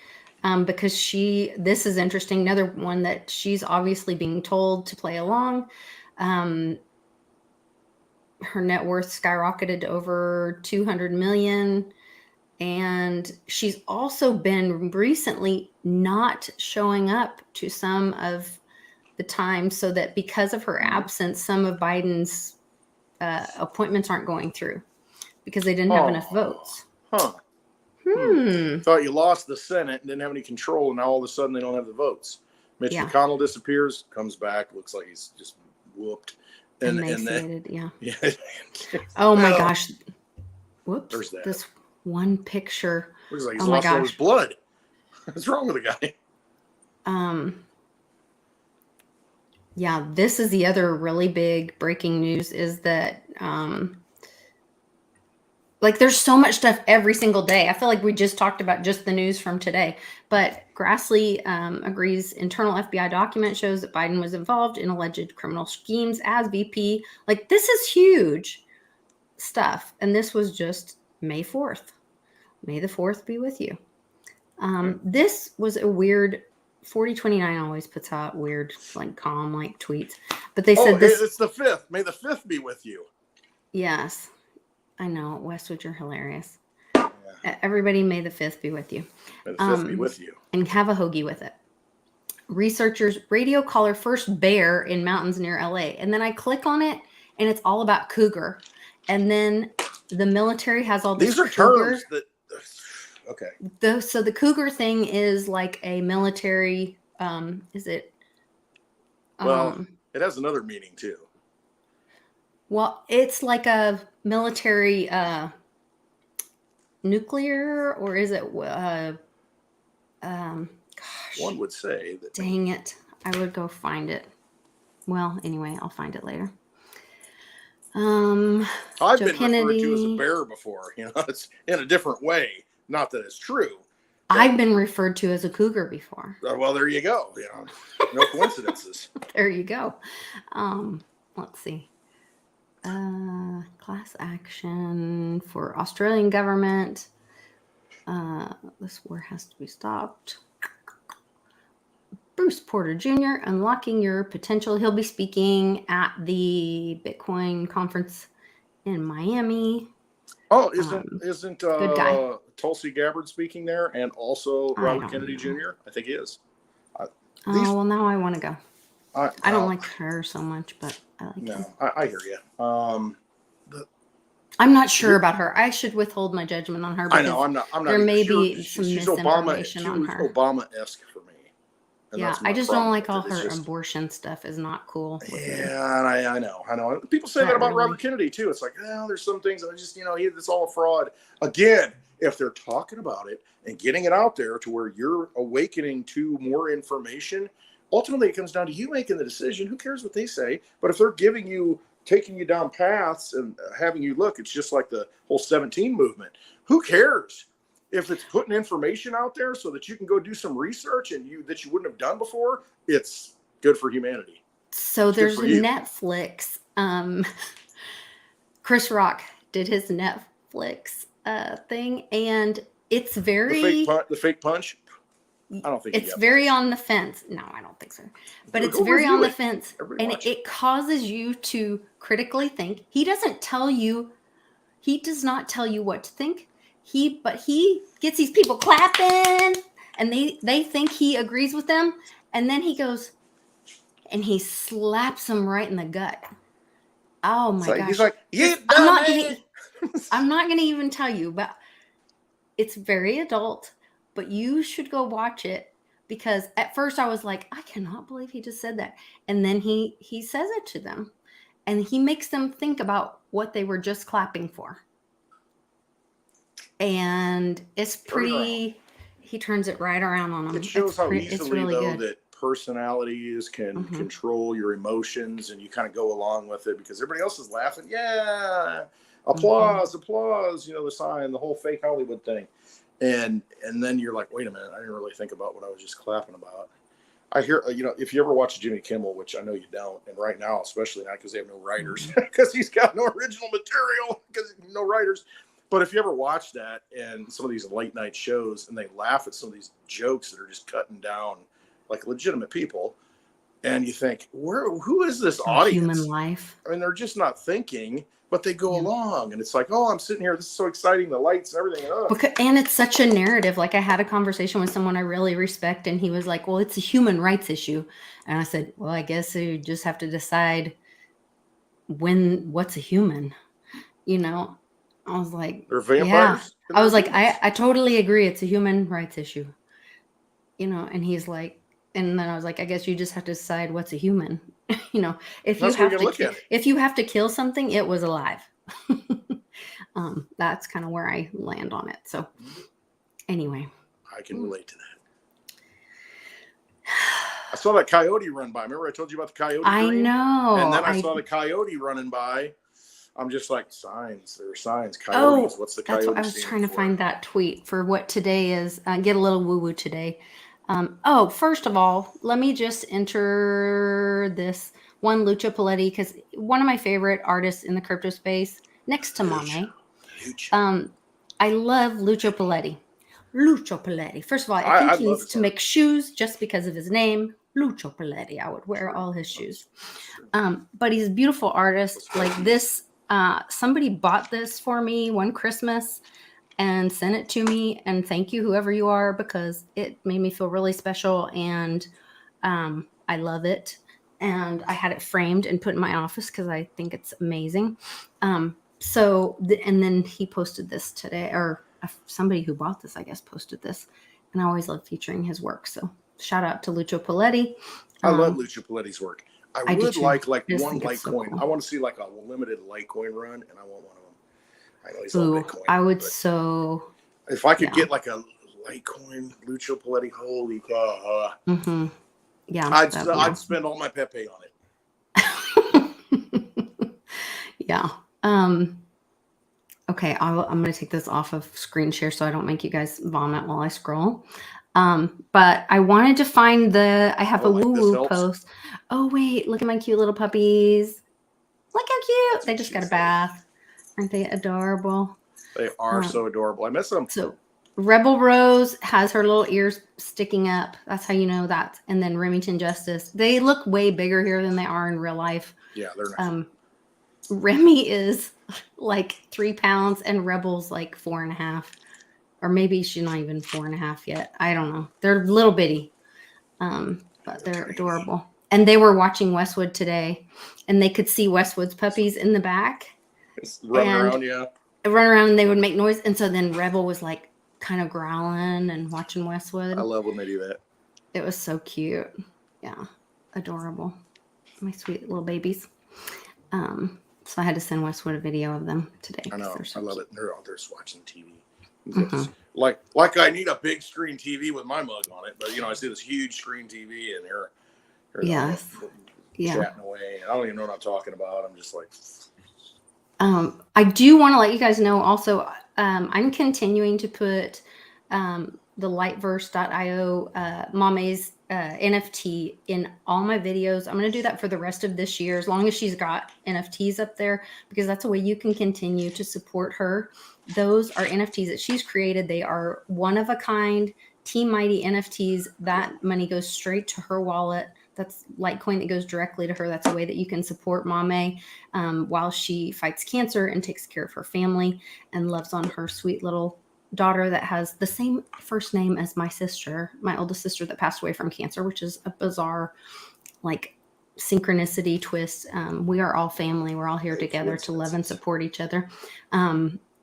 because this is interesting. Another one that she's obviously being told to play along. Her net worth skyrocketed to over 200 million. And she's also been recently not showing up to some of the time, so that because of her absence, some of Biden's appointments aren't going through because they didn't have enough votes. Thought you lost the Senate and didn't have any control, and now all of a sudden they don't have the votes. Mitch McConnell disappears, comes back, looks like he's just whooped. And then, yeah. Oh my gosh. Whoops. There's that. This one picture. Looks like he's lost all his blood. What's wrong with the guy? Yeah, this is the other really big breaking news is that like there's so much stuff every single day. I feel like we just talked about just the news from today, but Grassley agrees internal FBI document shows that Biden was involved in alleged criminal schemes as VP. Like, this is huge stuff. And this was just May 4th. May the 4th be with you. This was a weird 4029 always puts out weird, like calm, like tweets, but they said this. It's the 5th. May the 5th be with you. Yes. I know, Westwood, you're hilarious. Yeah. Everybody, may the 5th be with you. May the 5th be with you. And have a hoagie with it. Researchers radio collar first bear in mountains near LA. And then I click on it, and it's all about cougar. And then the military has all these are cougars. terms that, okay. So the cougar thing is like a military, is it? Well, it has another meaning too. Well, it's like a military nuclear, or is it gosh, one would say that. Dang it. I would go find it. Well, anyway, I'll find it later. I've been referred to as a bear before, you know, it's in a different way. Not that it's true. I've been referred to as a cougar before. Well, there you go. You know, no coincidences. There you go. Let's see. Class action for Australian government. This war has to be stopped. Bruce Porter Jr., unlocking your potential. He'll be speaking at the Bitcoin conference in Miami. Oh, isn't good guy. Tulsi Gabbard speaking there, and also Robert Kennedy Jr.? I think he is. Well, now I want to go. I don't like her so much, but I like him. I hear you. I'm not sure about her. I should withhold my judgment on her. I know. I'm not. There may be some misinformation on her. Obama-esque for me. And yeah, I just don't like all her abortion stuff. Is not cool. Yeah, I know. People say that about Robert Kennedy too. It's like, there's some things that just, it's all a fraud. Again, if they're talking about it and getting it out there to where you're awakening to more information, ultimately it comes down to you making the decision. Who cares what they say? But if they're giving you taking you down paths and having you look. It's just like the whole 17 movement. Who cares if it's putting information out there so that you can go do some research and that you wouldn't have done before? It's good for humanity. So there's a Netflix. Chris Rock did his Netflix thing, and it's very the fake punch. I don't think it's very on the fence. No, I don't think so. But it's very on the fence, and it causes you to critically think. He does not tell you what to think. But he gets these people clapping, and they think he agrees with them, and then he goes and he slaps them right in the gut. Oh my gosh! He's like, I'm not gonna even tell you, but it's very adult. But you should go watch it, because at first I was like, I cannot believe he just said that. And then he says it to them, and he makes them think about what they were just clapping for. And it's pretty, he turns it right around on them. It shows how easily, though, that personalities can control your emotions, and you kind of go along with it because everybody else is laughing. Yeah. Applause, applause, the sign, the whole fake Hollywood thing. And then you're like, wait a minute, I didn't really think about what I was just clapping about. I hear, if you ever watch Jimmy Kimmel, which I know you don't, and right now, especially not because they have no writers, because he's got no original material, because no writers. But if you ever watch that and some of these late night shows, and they laugh at some of these jokes that are just cutting down like legitimate people, and you think, who is this audience? Human life. I mean, they're just not thinking. But they go along, and it's like, oh, I'm sitting here. This is so exciting. The lights and everything. And it's such a narrative. Like, I had a conversation with someone I really respect, and he was like, well, it's a human rights issue. And I said, well, I guess you just have to decide what's a human, I was like, they're vampires. Yeah. I was like, I totally agree. It's a human rights issue, and he's like, and then I was like, I guess you just have to decide what's a human. If you have to kill something, it was alive. That's kind of where I land on it. So anyway, I can relate to that. I saw that coyote run by. Remember I told you about the coyote? I know. And then I saw the coyote running by. I'm just like, signs. There are signs. Coyotes. What's the coyote? I was trying to find that tweet for what today is. Get a little woo-woo today. First of all, let me just enter this one, Lucio Paletti, because one of my favorite artists in the crypto space, next to Monet. I love Lucio Paletti. Lucio Paletti. First of all, I think he needs to make shoes just because of his name, Lucio Paletti. I would wear all his shoes. But he's a beautiful artist. Like this, somebody bought this for me one Christmas and sent it to me, and thank you, whoever you are, because it made me feel really special, and I love it. And I had it framed and put in my office because I think it's amazing. And then he posted this today, or somebody who bought this, I guess, posted this, and I always love featuring his work. So shout out to Lucio Paletti. I love Lucio Paletti's work. I would like one Litecoin. So cool. I want to see like a limited Litecoin run, and I want one of them. I know he's on Bitcoin. I would if I could get like a Litecoin Lucio Paletti, holy cow. Yeah. I'd spend all my Pepe on it. Yeah. Okay. I'm going to take this off of screen share so I don't make you guys vomit while I scroll. But I wanted to find I have a woo-woo post. Oh, wait, look at my cute little puppies. Look how cute. They just got a bath. Aren't they adorable? They are so adorable. I miss them. So Rebel Rose has her little ears sticking up. That's how you know that. And then Remington Justice. They look way bigger here than they are in real life. Yeah, they're nice. Remy is like 3 pounds and Rebel's like 4.5. Or maybe she's not even 4.5 yet. I don't know. They're little bitty. But they're adorable. And they were watching Westwood today, and they could see Westwood's puppies in the back. Run around, and they would make noise. And so then Rebel was like kind of growling and watching Westwood. I love when they do that. It was so cute. Yeah. Adorable. My sweet little babies. So I had to send Westwood a video of them today. I know. I love it. They're out there watching TV. Like I need a big screen TV with my mug on it, but I see this huge screen TV, and they're yes, Yeah. chatting away. I don't even know what I'm talking about. I'm just like, I do want to let you guys know also, I'm continuing to put the lightverse.io Mame's NFT in all my videos. I'm going to do that for the rest of this year, as long as she's got NFTs up there, because that's a way you can continue to support her. Those are NFTs that she's created. They are one of a kind, Team Mighty NFTs. That money goes straight to her wallet. That's Litecoin that goes directly to her. That's a way that you can support Mame while she fights cancer and takes care of her family and loves on her sweet little daughter that has the same first name as my sister, my oldest sister that passed away from cancer, which is a bizarre, like, synchronicity twist. We are all family. We're all here together to love and support each other.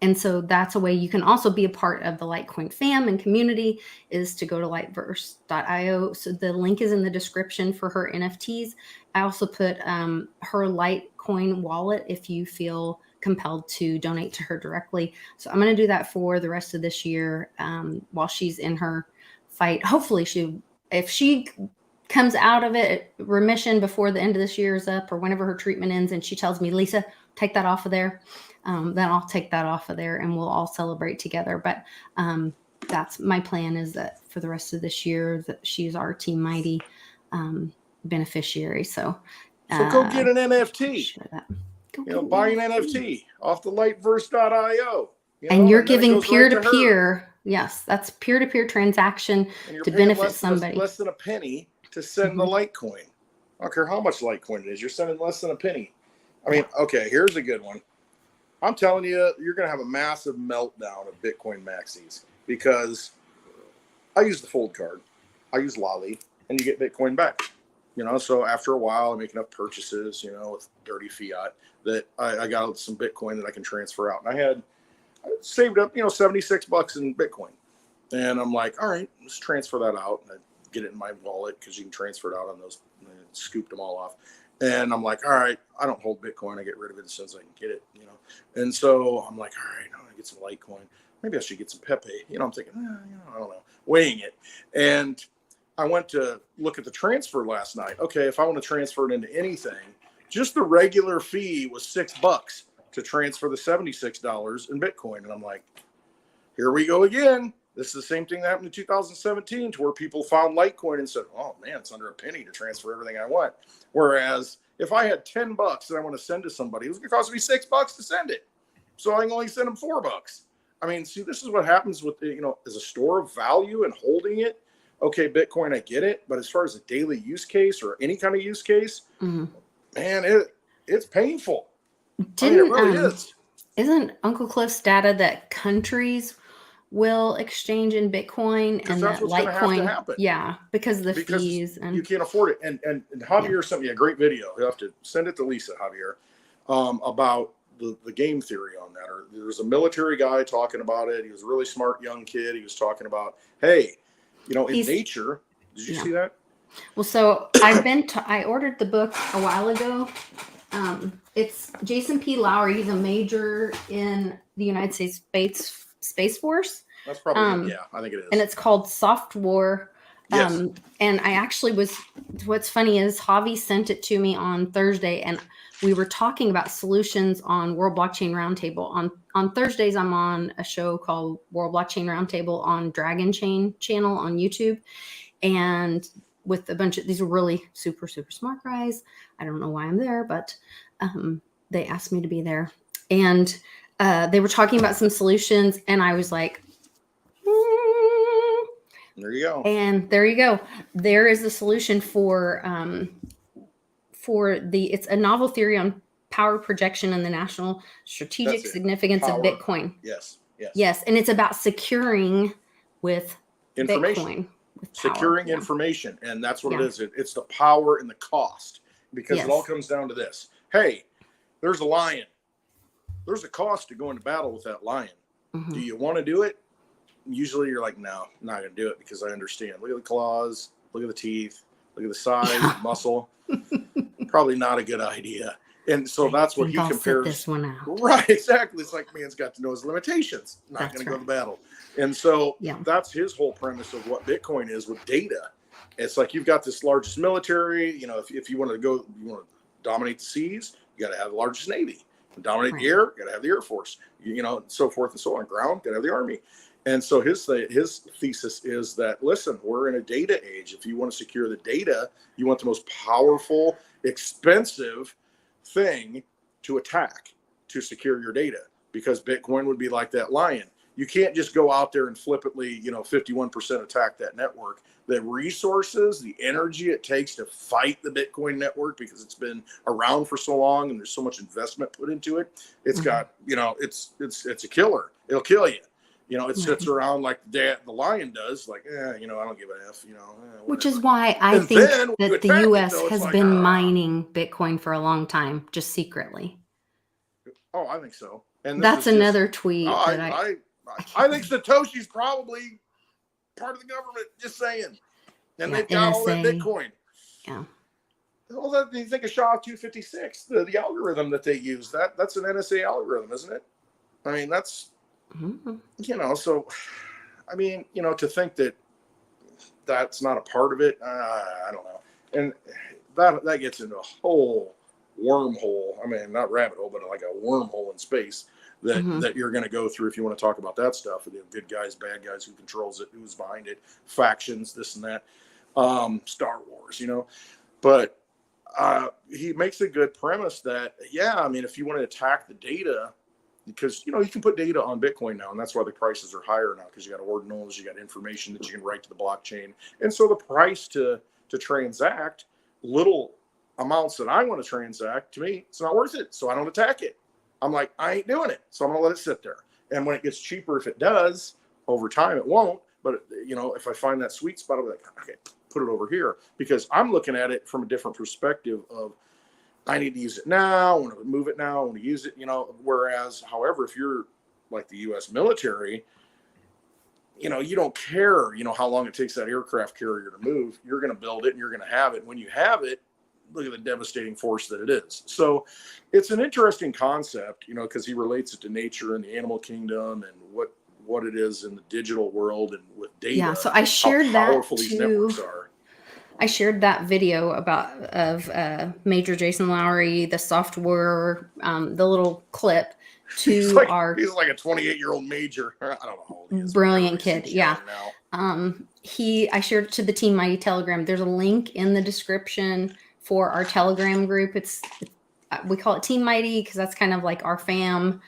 And so that's a way you can also be a part of the Litecoin fam and community, is to go to lightverse.io. So the link is in the description for her NFTs. I also put her Litecoin wallet if you feel compelled to donate to her directly. So I'm going to do that for the rest of this year while she's in her fight. Hopefully if she comes out of it remission before the end of this year is up, or whenever her treatment ends, and she tells me, Lisa, take that off of there, then I'll take that off of there and we'll all celebrate together. But that's my plan, is that for the rest of this year that she's our Team Mighty beneficiary. So go get an NFT. Share that. Buy an NFT off the lightverse.io. And you're giving peer-to-peer. Yes, that's peer-to-peer transaction to benefit somebody. Less than a penny to send the Litecoin. I don't care how much Litecoin it is. You're sending less than a penny. I mean, okay, here's a good one. I'm telling you, you're going to have a massive meltdown of Bitcoin maxis, because I use the fold card. I use Lolly, and you get Bitcoin back. So after a while, I make enough purchases, with dirty fiat, that I got some Bitcoin that I can transfer out. And I saved up, $76 in Bitcoin. And I'm like, all right, let's transfer that out. And I get it in my wallet, because you can transfer it out on those. And I scooped them all off. And I'm like, all right, I don't hold Bitcoin. I get rid of it as soon as I can get it, And so I'm like, all right, I'm going to get some Litecoin. Maybe I should get some Pepe. I'm thinking, I don't know, weighing it. And I went to look at the transfer last night. Okay, if I want to transfer it into anything, just the regular fee was $6 to transfer the $76 in Bitcoin. And I'm like, here we go again. This is the same thing that happened in 2017, to where people found Litecoin and said, oh man, it's under a penny to transfer everything I want. Whereas if I had $10 that I want to send to somebody, it was going to cost me $6 to send it. So I can only send them $4. I mean, see, this is what happens with, as a store of value and holding it. Okay, Bitcoin, I get it. But as far as a daily use case or any kind of use case, man, it's painful. It really is. Isn't Uncle Cliff's data that countries will exchange in Bitcoin, and that Litecoin? Yeah, because of the fees. And you can't afford it. And Javier sent me a great video. You have to send it to Lisa, Javier, about the game theory on that. Or there's a military guy talking about it. He was a really smart young kid. He was talking about, hey, in nature, did you see that? Well, so I ordered the book a while ago. It's Jason P. Lowry. He's a major in the United States Space Force. That's probably, I think it is. And it's called Soft War. Yes. And I actually what's funny is Javi sent it to me on Thursday, and we were talking about solutions on World Blockchain Roundtable. On Thursdays, I'm on a show called World Blockchain Roundtable on Dragon Chain channel on YouTube. And with a bunch of these really super, super smart guys. I don't know why I'm there, but they asked me to be there. And they were talking about some solutions, and I was like, there you go. And there you go. There is a solution for it's a novel theory on power projection and the national strategic significance of Bitcoin. Yes. And it's about securing with information. Bitcoin. Securing information. And that's what it is. It's the power and the cost, because it all comes down to this. Hey, there's a lion. There's a cost to going to battle with that lion. Do you want to do it? Usually you're like, no, I'm not going to do it, because I understand. Look at the claws, look at the teeth, look at the size, muscle. Probably not a good idea. And so that's what he compares. This one out. Right, exactly. It's like, man's got to know his limitations. Not going to go to battle. And so that's his whole premise of what Bitcoin is with data. It's like you've got this largest military. You know, if you want to go, you want to dominate the seas, you got to have the largest navy. Dominate the air, got to have the Air Force. You know, and so forth and so on. Ground, got to have the Army. And so his thesis is that, listen, we're in a data age. If you want to secure the data, you want the most powerful, expensive thing to attack to secure your data, because Bitcoin would be like that lion. You can't just go out there and flippantly, 51% attack that network. The resources, the energy it takes to fight the Bitcoin network, because it's been around for so long and there's so much investment put into it. It's got, it's a killer. It'll kill you. It sits around like the lion does, like, I don't give a F, Which is why I think that the U.S. has been mining Bitcoin for a long time, just secretly. Oh, I think so. And that's another tweet. I think Satoshi's probably part of the government, just saying. And they've got all that Bitcoin. Yeah. Well, you think of SHA-256, the algorithm that they use, that's an NSA algorithm, isn't it? I mean, that's, so, I mean, to think that that's not a part of it, I don't know. And that gets into a whole wormhole. I mean, not rabbit hole, but like a wormhole in space that you're going to go through if you want to talk about that stuff. The good guys, bad guys, who controls it, who's behind it, factions, this and that, Star Wars, But he makes a good premise that, I mean, if you want to attack the data, because, you can put data on Bitcoin now, and that's why the prices are higher now, because you got ordinals, you got information that you can write to the blockchain. And so the price to transact little amounts that I want to transact, to me, it's not worth it. So I don't attack it. I'm like, I ain't doing it. So I'm going to let it sit there. And when it gets cheaper, if it does, over time, it won't. But, if I find that sweet spot, I'll be like, okay, put it over here. Because I'm looking at it from a different perspective of, I need to use it now. I want to move it now. I want to use it, Whereas, however, if you're like the U.S. military, you don't care, how long it takes that aircraft carrier to move. You're going to build it and you're going to have it. When you have it, look at the devastating force that it is. So it's an interesting concept, because he relates it to nature and the animal kingdom and what it is in the digital world and with data. Yeah, so I shared how powerful these networks are. I shared that video of Major Jason Lowry, the software, the little clip to he's like a 28-year-old major. I don't know how old he is. Brilliant kid. Yeah. I shared it to the Team Mighty Telegram. There's a link in the description for our Telegram group. We call it Team Mighty because that's kind of like our fam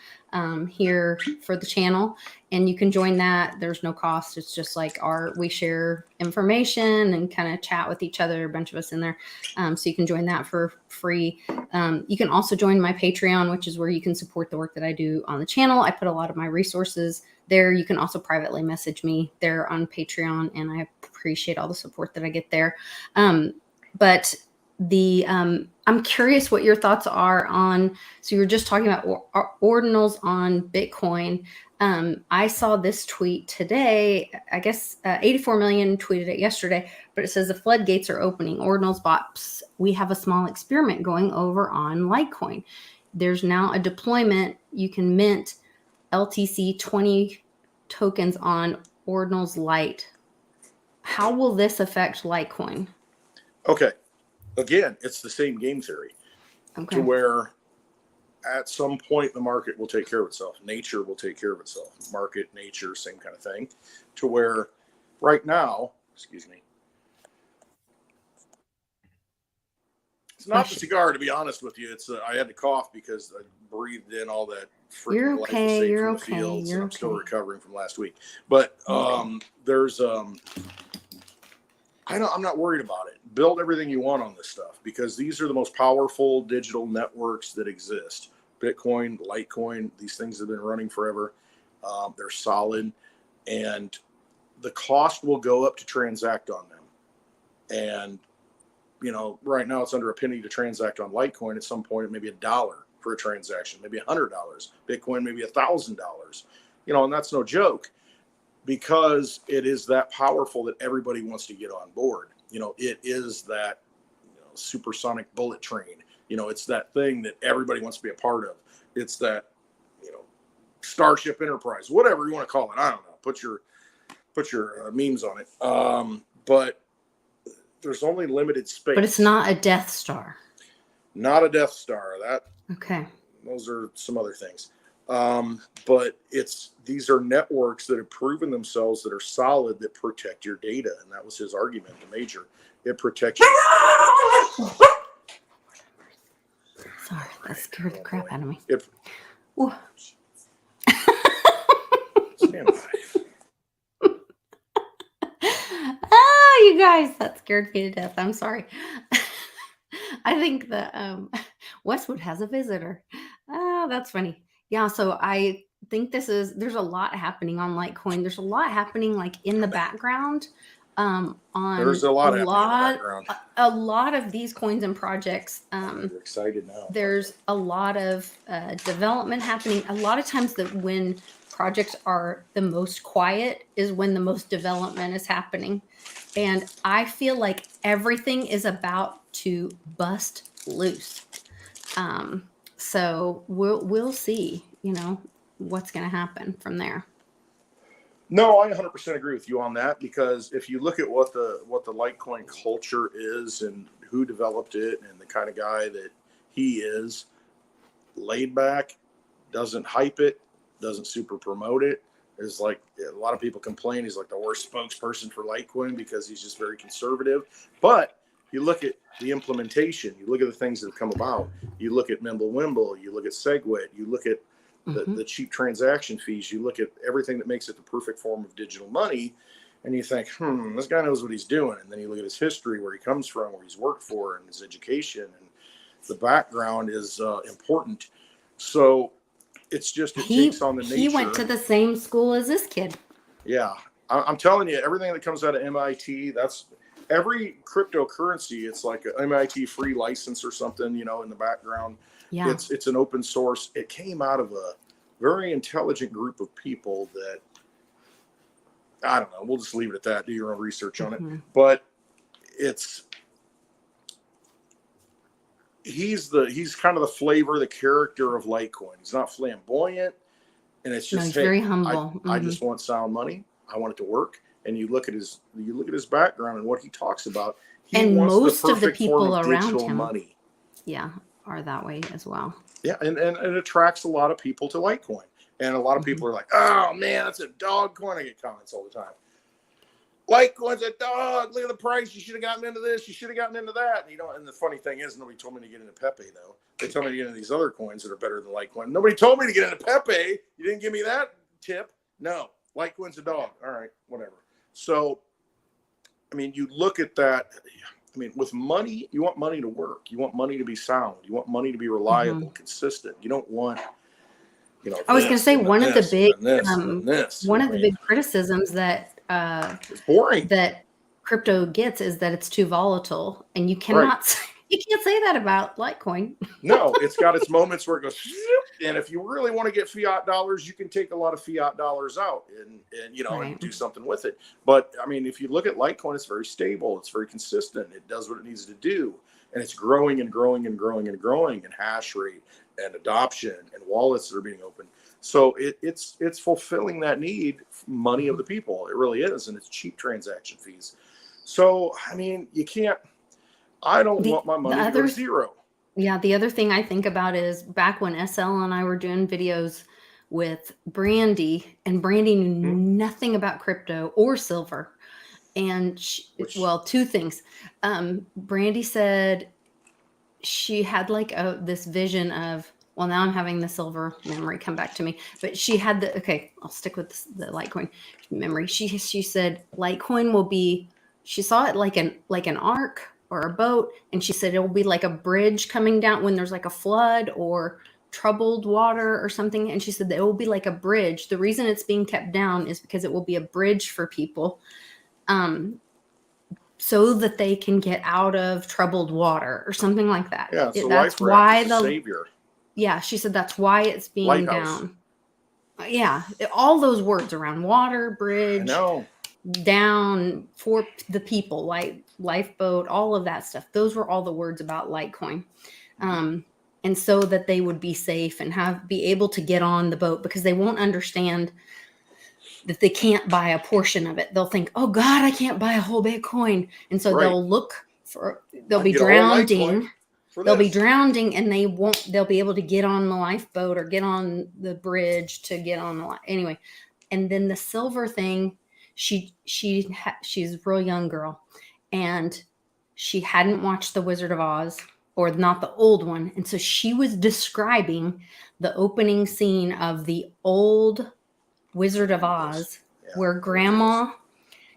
here for the channel, and you can join that. There's no cost. It's just like we share information and kind of chat with each other, a bunch of us in there. So you can join that for free. You can also join my Patreon, which is where you can support the work that I do on the channel. I put a lot of my resources there. You can also privately message me there on Patreon, and I appreciate all the support that I get there. But I'm curious what your thoughts are on, so you were just talking about ordinals on Bitcoin. I saw this tweet today, I guess 84 million tweeted it yesterday, but it says the floodgates are opening. Ordinals bots. We have a small experiment going over on Litecoin. There's now a deployment. You can mint LTC 20 tokens on Ordinals Lite. How will this affect Litecoin? Okay. Again, it's the same game theory. To where at some point the market will take care of itself. Nature will take care of itself. Market, nature, same kind of thing. To where right now, excuse me, it's not the cigar, to be honest with you. It's I had to cough because I breathed in all that freaking glyphosate from the fields, and I'm still recovering from last week. But there's I'm not worried about it. Build everything you want on this stuff, because these are the most powerful digital networks that exist. Bitcoin, Litecoin, these things have been running forever. They're solid, and the cost will go up to transact on them. And, right now it's under a penny to transact on Litecoin. At some point, it may be $1 for a transaction, maybe $100. Bitcoin, maybe $1,000. And that's no joke, because it is that powerful that everybody wants to get on board. It is that supersonic bullet train. It's that thing that everybody wants to be a part of. It's that, Starship Enterprise, whatever you want to call it. I don't know. Put your memes on it. But there's only limited space. But it's not a Death Star. Not a Death Star. Okay. Those are some other things. But these are networks that have proven themselves that are solid, that protect your data. And that was his argument, the major. It protects you. Sorry, that scared the crap out of me. Stand by. Oh, you guys, that scared me to death. I'm sorry. I think that Westwood has a visitor. Oh, that's funny. Yeah, so I think there's a lot happening on Litecoin. There's a lot happening like in the background. There's a lot happening in the background. A lot of these coins and projects. You're excited now. There's a lot of development happening. A lot of times that when projects are the most quiet is when the most development is happening. And I feel like everything is about to bust loose. So we'll see, what's going to happen from there. No, I 100% agree with you on that, because if you look at what the Litecoin culture is and who developed it and the kind of guy that he is, laid back, doesn't hype it, doesn't super promote it. Is like a lot of people complain he's like the worst spokesperson for Litecoin because he's just very conservative. But you look at the implementation, you look at the things that have come about, you look at Mimblewimble, you look at SegWit, you look at the cheap transaction fees, you look at everything that makes it the perfect form of digital money, and you think, this guy knows what he's doing. And then you look at his history, where he comes from, where he's worked for, and his education, and the background is important. So it's just, takes on the nature. He went to the same school as this kid. Yeah. I'm telling you, everything that comes out of MIT, that's every cryptocurrency. It's like an MIT free license or something, in the background. Yeah. It's an open source. It came out of a very intelligent group of people that, I don't know, we'll just leave it at that. Do your own research on it. But he's kind of the flavor, the character of Litecoin. He's not flamboyant, and it's just, he's very humble. I just want sound money. I want it to work. And you look at his background and what he talks about. And most of the people around him, money, are that way as well. Yeah, and it attracts a lot of people to Litecoin, and a lot of people are like, "Oh man, that's a dog coin." I get comments all the time. Litecoin's a dog. Look at the price. You should have gotten into this. You should have gotten into that. And the funny thing is, nobody told me to get into Pepe, though. They told me to get into these other coins that are better than Litecoin. Nobody told me to get into Pepe. You didn't give me that tip. No, Litecoin's a dog. All right, whatever. So, you look at that. With money, you want money to work. You want money to be sound. You want money to be reliable, consistent. You don't want, I was going to say one of the big criticisms that it's boring, that crypto gets, is that it's too volatile, and you cannot you can't say that about Litecoin. No, it's got its moments where it goes, and if you really want to get fiat dollars, you can take a lot of fiat dollars out and and do something with it. But if you look at Litecoin, it's very stable, it's very consistent, it does what it needs to do, and it's growing and growing and growing and growing, and hash rate and adoption and wallets that are being opened. So it's fulfilling that need, money of the people. It really is, and it's cheap transaction fees. So you can't. I don't want my money to go to zero. Yeah, the other thing I think about is back when SL and I were doing videos with Brandy, and Brandy knew nothing about crypto or silver. And two things. Brandy said she had like this vision of, well, now I'm having the silver memory come back to me, but she had I'll stick with the Litecoin memory. She said Litecoin will be, she saw it like an arc or a boat, and she said it will be like a bridge coming down when there's like a flood or troubled water or something. And she said that it will be like a bridge. The reason it's being kept down is because it will be a bridge for people, so that they can get out of troubled water or something like that. Yeah, that's why the savior. Yeah, she said that's why it's being down. Yeah, all those words around water, bridge, down for the people, like lifeboat, all of that stuff. Those were all the words about Litecoin. And so that they would be safe and be able to get on the boat, because they won't understand that they can't buy a portion of it. They'll think, oh God, I can't buy a whole Bitcoin. And so Right. they'll look for, they'll I be can get a whole Litecoin drowning. for They'll be this. drowning and they'll be able to get on the lifeboat or get on the bridge to get on the, anyway. And then the silver thing, she's a real young girl and she hadn't watched The Wizard of Oz, or not the old one. And so she was describing the opening scene of the old Wizard of Oz, Yeah, where grandma,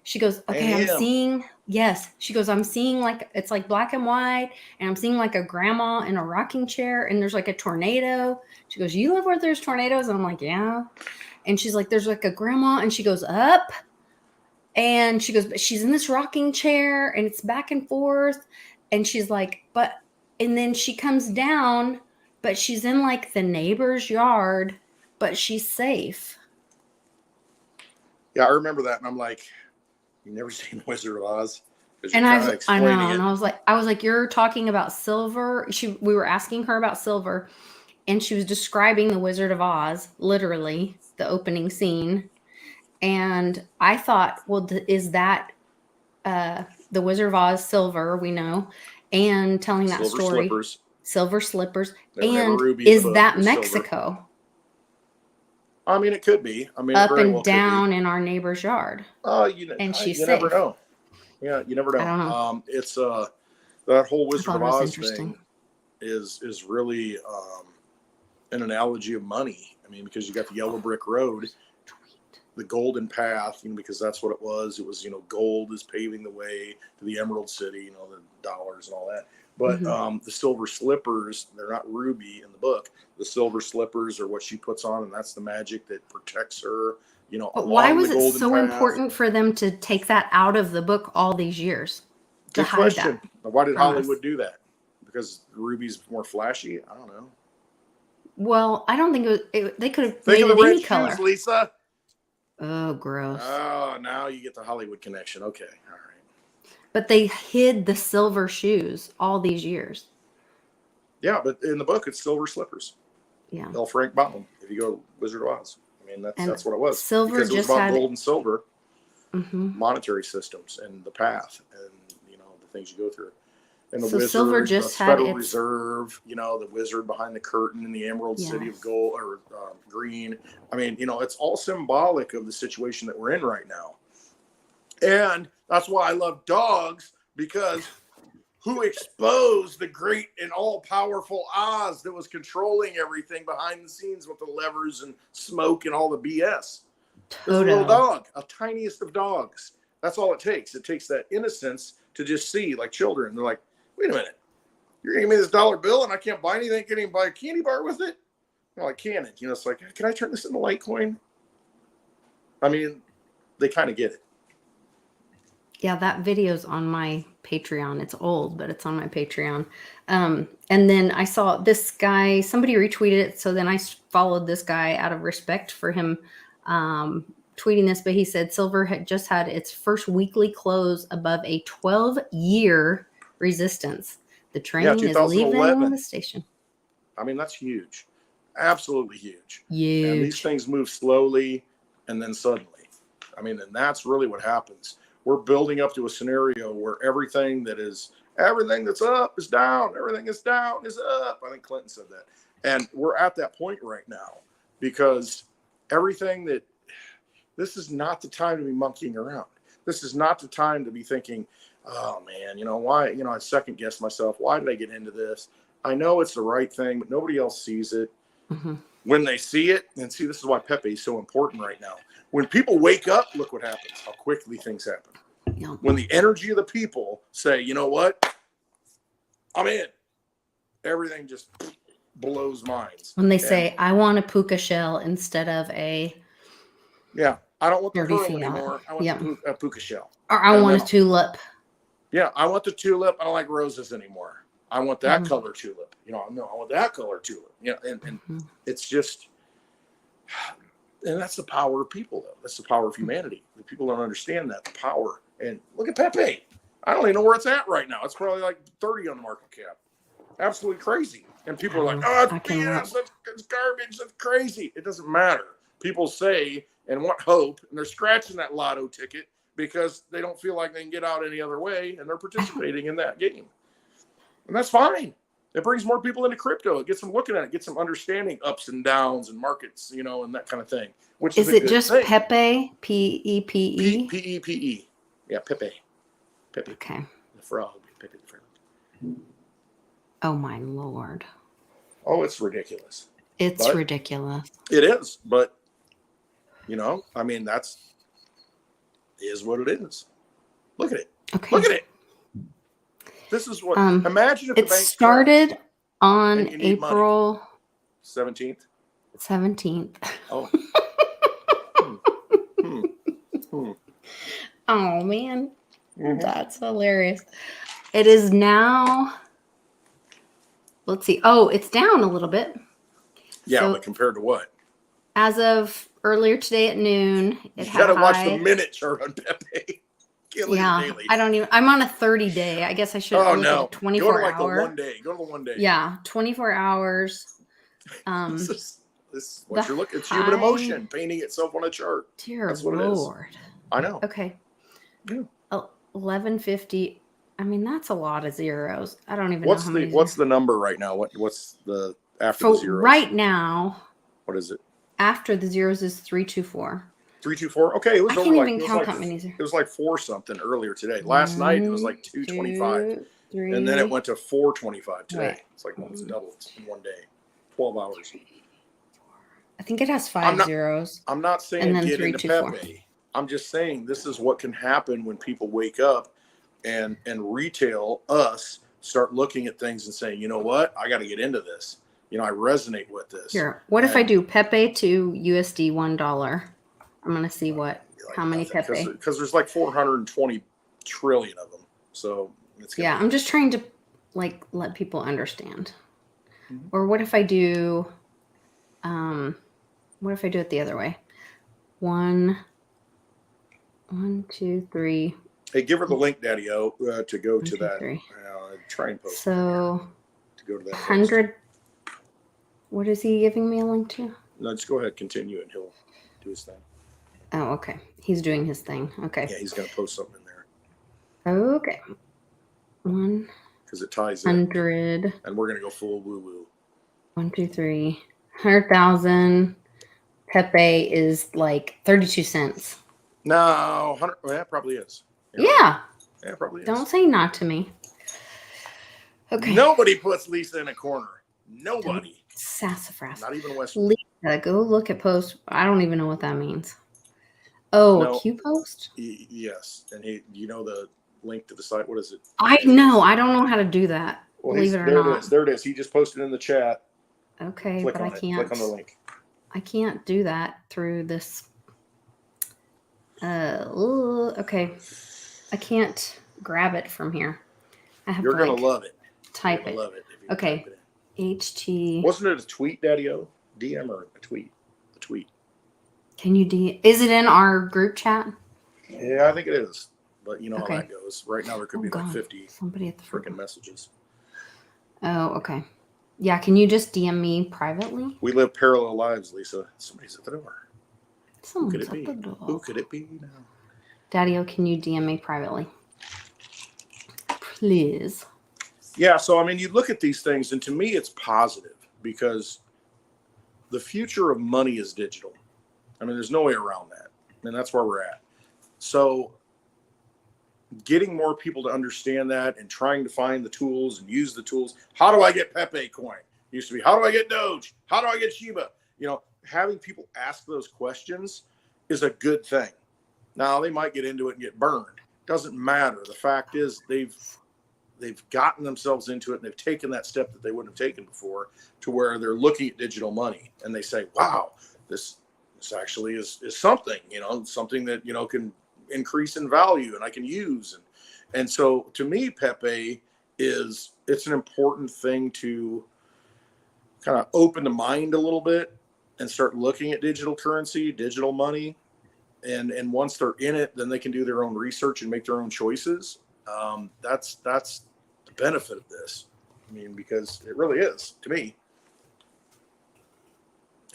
she goes, okay, I'm seeing, yes, she goes, I'm seeing like, it's like black and white, and I'm seeing like a grandma in a rocking chair, and there's like a tornado. She goes, you live where there's tornadoes? And I'm like, yeah. And she's like, there's like a grandma, and she goes up, and she goes, but she's in this rocking chair, and it's back and forth. And she's like, but, and then she comes down, but she's in like the neighbor's yard, but she's safe. Yeah, I remember that, and I'm like, "You never seen The Wizard of Oz?" And I know, and I was like, you're talking about silver. We were asking her about silver, and she was describing The Wizard of Oz, literally the opening scene. And I thought, well, is that The Wizard of Oz silver? We know, and telling that silver story, slippers. Silver slippers, And is that Mexico? Silver. I mean, it could be. I mean, up and down in our neighbor's yard. Oh, and she's you safe. Never know. Yeah, you never know. I don't know. It's that whole Wizard of Oz thing is really an analogy of money. I mean, because you got the yellow brick road, the golden path, because that's what it was. It was, gold is paving the way to the Emerald City, the dollars and all that. But the silver slippers, they're not ruby in the book. The silver slippers are what she puts on, and that's the magic that protects her. But why was it so important for them to take that out of the book all these years? Good question. Why did Hollywood do that? Because ruby's more flashy? I don't know. Well, I don't think they could have made it any color. Shoes, Lisa. Oh, gross. Oh, now you get the Hollywood connection. Okay, all right. But they hid the silver shoes all these years. Yeah, but in the book, it's silver slippers. Yeah. L. Frank Baum, if you go to Wizard of Oz. I mean, that's what it was. Silver because it was about gold and silver, monetary systems, and the path, and the things you go through. And the Wizard, silver just the Federal Reserve, the wizard behind the curtain in the Emerald City of gold or green. I mean, it's all symbolic of the situation that we're in right now. And that's why I love dogs, because who exposed the great and all-powerful Oz that was controlling everything behind the scenes with the levers and smoke and all the BS? There's a little dog, a tiniest of dogs. That's all it takes. It takes that innocence to just see, like children. They're like, wait a minute. You're going to give me this $1 bill and I can't buy anything? Can't even buy a candy bar with it? No, I can't. It's like, can I turn this into Litecoin? I mean, they kind of get it. Yeah, that video's on my Patreon. It's old, but it's on my Patreon. And then I saw this guy, somebody retweeted it. So then I followed this guy out of respect for him tweeting this. But he said silver had just had its first weekly close above a 12-year resistance. The train is leaving the station. I mean, that's huge. Absolutely huge. Huge. And these things move slowly and then suddenly. I mean, and that's really what happens. We're building up to a scenario where everything that's up is down. Everything is down is up. I think Clinton said that. And we're at that point right now because this is not the time to be monkeying around. This is not the time to be thinking, oh man, why, I second guess myself. Why did I get into this? I know it's the right thing, but nobody else sees it. When they see it, and see, this is why Pepe is so important right now. When people wake up, look what happens, how quickly things happen. Yeah. When the energy of the people say, you know what, I'm in, everything just blows minds. When they say, I want a puka shell instead of a... Yeah, I don't want the pearl anymore. I want a puka shell. Or I want a tulip. Yeah, I want the tulip. I don't like roses anymore. I want that color tulip. No, I want that color tulip. And it's just... And that's the power of people, though. That's the power of humanity. The people don't understand that, the power. And look at Pepe. I don't even know where it's at right now. It's probably like 30 on the market cap. Absolutely crazy. And people are like, oh, it's BS. That's garbage. That's crazy. It doesn't matter. people say and want hope, and they're scratching that lotto ticket because they don't feel like they can get out any other way, and they're participating in that game. And that's fine. It brings more people into crypto. It gets them looking at it, gets them understanding ups and downs and markets, you know, and that kind of thing. Which is a it good just thing. Pepe? P-E-P-E? P-E-P-E. Yeah, Pepe. Pepe. Okay. The frog. Pepe the frog. Oh, my Lord. Oh, it's ridiculous. It's ridiculous. It is. But, you know, I mean, is what it is. Look at it. Okay. Look at it. This is what, imagine if the it bank started on April 17th. 17th. Oh. Oh, man. That's hilarious. It is now, let's see. Oh, it's down a little bit. Yeah, So, but compared to what? As of earlier today at noon, you gotta watch the minute chart on Pepe. Yeah, I don't even. I'm on a 30-day. I guess I should look at a 24 Go to like hour. the 1 day. Go to the 1 day. Yeah, 24 hours. This is what you're looking. It's human emotion painting itself on a chart. Dear That's what Lord. it is. I know. Okay. Yeah. 1150. I mean, that's a lot of zeros. I don't even know how many. What's the number right now? What's the after the zeros? Right now. What is it? After the zeros is 324. 324. Okay, it was I over can't like even count how many zeros. It was like 4 something earlier today. Last night it was like 225, 3, and then it went to 425 today. Wait. It's like almost double in 1 day, 12 hours. I think it has 5 zeros. I'm not saying get into 324. Pepe. I'm just saying this is what can happen when people wake up and retail us start looking at things and saying, you know what, I got to get into this. You know, I resonate with this. Here, what if I do Pepe to USD $1? I'm gonna see how many Pepe. Because there's like 420 trillion of them. So it's I'm just trying to like let people understand. Or what if I do it the other way? 1, 2, 3. Hey, give her the link, Daddy-O, to go to that. 3. Try and post. So to go to that 100. What is he giving me a link to? No, just go ahead, continue, and he'll do his thing. Oh, okay. He's doing his thing. Okay. Yeah, he's gonna post something in there. Okay. 1. Because it ties 100. in. And we're gonna go full woo-woo. 1, 2, 3. 100,000. Pepe is like 32 cents. No, 100. Well, that probably is. Yeah. Yeah, probably is. Don't say not to me. Okay. Nobody puts Lisa in a corner. Nobody. Sassafras. Not even West. Lisa, go look at post. I don't even know what that means. Oh, Q post? Yes. And you know the link to the site. What is it? I know. I don't know how to do that. Well, believe it or not. There it is. He just posted in the chat. Okay, Click but I can't. Click on the link. I can't do that through this. Okay. I can't grab it from here. I have You're to gonna love it. Type it. Love it. Okay. HT. Wasn't it a tweet, Daddy-O? DM or a tweet? A tweet. Can you Is it in our group chat? Yeah, I think it is. But you know how that goes. Right now there could be like 50 somebody at the freaking messages. Oh, okay. Yeah, can you just DM me privately? We live parallel lives, Lisa. Somebody's at the door. Someone's Who could it be? at the door. Who could it be now? Daddy-O, can you DM me privately? Please. Yeah, so I mean, you look at these things, and to me, it's positive because the future of money is digital. I mean, there's no way around that, and that's where we're at. So getting more people to understand that and trying to find the tools and use the tools. How do I get Pepe coin? It used to be, how do I get Doge? How do I get Shiba? You know, having people ask those questions is a good thing. Now, they might get into it and get burned. Doesn't matter. The fact is they've gotten themselves into it, and they've taken that step that they wouldn't have taken before, to where they're looking at digital money and they say, wow, this actually is something, you know, something that, you know, can increase in value and I can use. And so to me, Pepe it's an important thing to kind of open the mind a little bit and start looking at digital currency, digital money. And once they're in it, then they can do their own research and make their own choices. That's the benefit of this. I mean, because it really is, to me.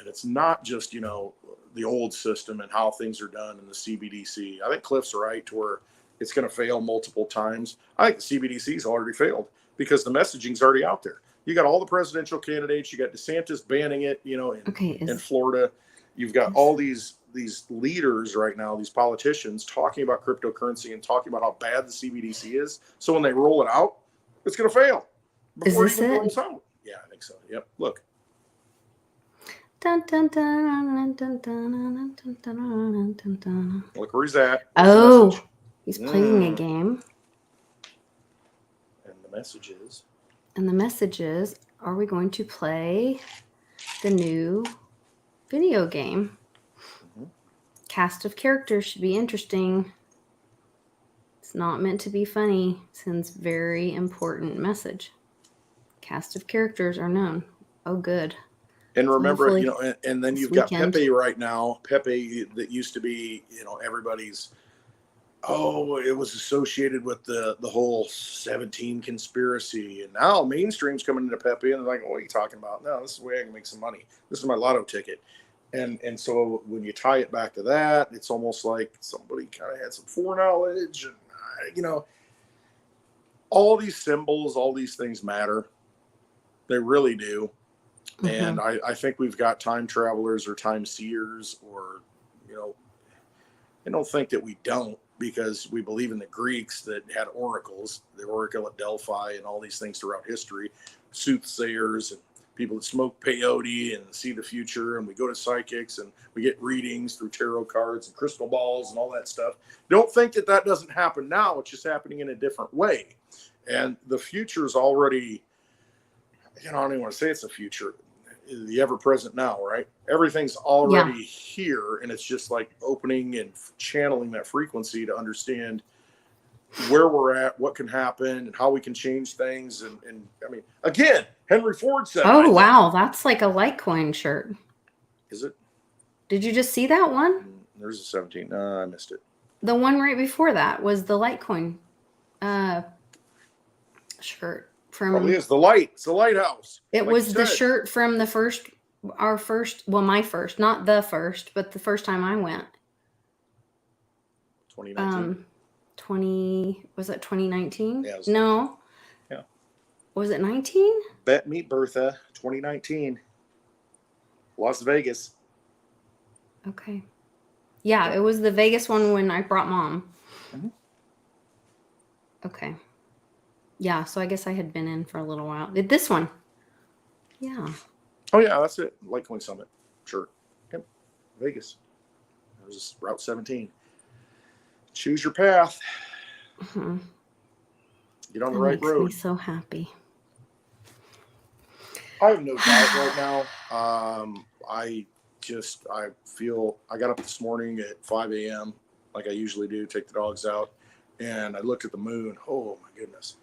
And it's not just, the old system and how things are done in the CBDC. I think Cliff's right to where it's going to fail multiple times. I think the CBDC's already failed because the messaging's already out there. You got all the presidential candidates. You got DeSantis banning it, in Florida. You've got all these leaders right now, these politicians talking about cryptocurrency and talking about how bad the CBDC is. So when they roll it out, it's going to fail before it even rolls out. Yeah, I think so. Yep. Look. Dun, dun, dun, dun, dun, dun, dun, dun, dun, dun. Look where he's at. Oh, he's playing a game. And the message is? And the message is, are we going to play the new video game? Mm-hmm. Cast of characters should be interesting. It's not meant to be funny. Sends very important message. Cast of characters are known. Oh, good. And remember, and then you've got Pepe right now. Pepe that used to be, everybody's, it was associated with the whole 17 conspiracy. And now mainstream's coming into Pepe and they're like, what are you talking about? No, this is the way I can make some money. This is my lotto ticket. And so when you tie it back to that, it's almost like somebody kind of had some foreknowledge. And, all these symbols, all these things matter. They really do. Mm-hmm. And I think we've got time travelers or time seers or, I don't think that we don't, because we believe in the Greeks that had oracles, the oracle at Delphi and all these things throughout history, soothsayers and people that smoke peyote and see the future. And we go to psychics and we get readings through tarot cards and crystal balls and all that stuff. Don't think that doesn't happen now. It's just happening in a different way. And the future is already, I don't even want to say it's a future. The ever-present now, right? Everything's already here, and it's just like opening and channeling that frequency to understand where we're at, what can happen, and how we can change things. And I mean, again, Henry Ford said, oh, wow, that's like a Litecoin shirt. Is it? Did you just see that one? There's a 17. I missed it. The one right before that was the Litecoin shirt. Probably is the light. It's the lighthouse. It was the shirt from my first, not the first, but the first time I went. 2019. Was it 2019? Yeah, no. Yeah. Was it 19? Bet me, Bertha. 2019. Las Vegas. Okay. Yeah, it was the Vegas one when I brought Mom. Mm-hmm. Okay. Yeah, so I guess I had been in for a little while. This one. Yeah. Oh, yeah, that's it. Litecoin Summit. Sure. Yep. Vegas. There's Route 17. Choose your path. Mm-hmm. Get on the right road. Makes me so happy. I have no doubt right now. I feel I got up this morning at 5 a.m. like I usually do, take the dogs out, and I looked at the moon. Oh, my goodness.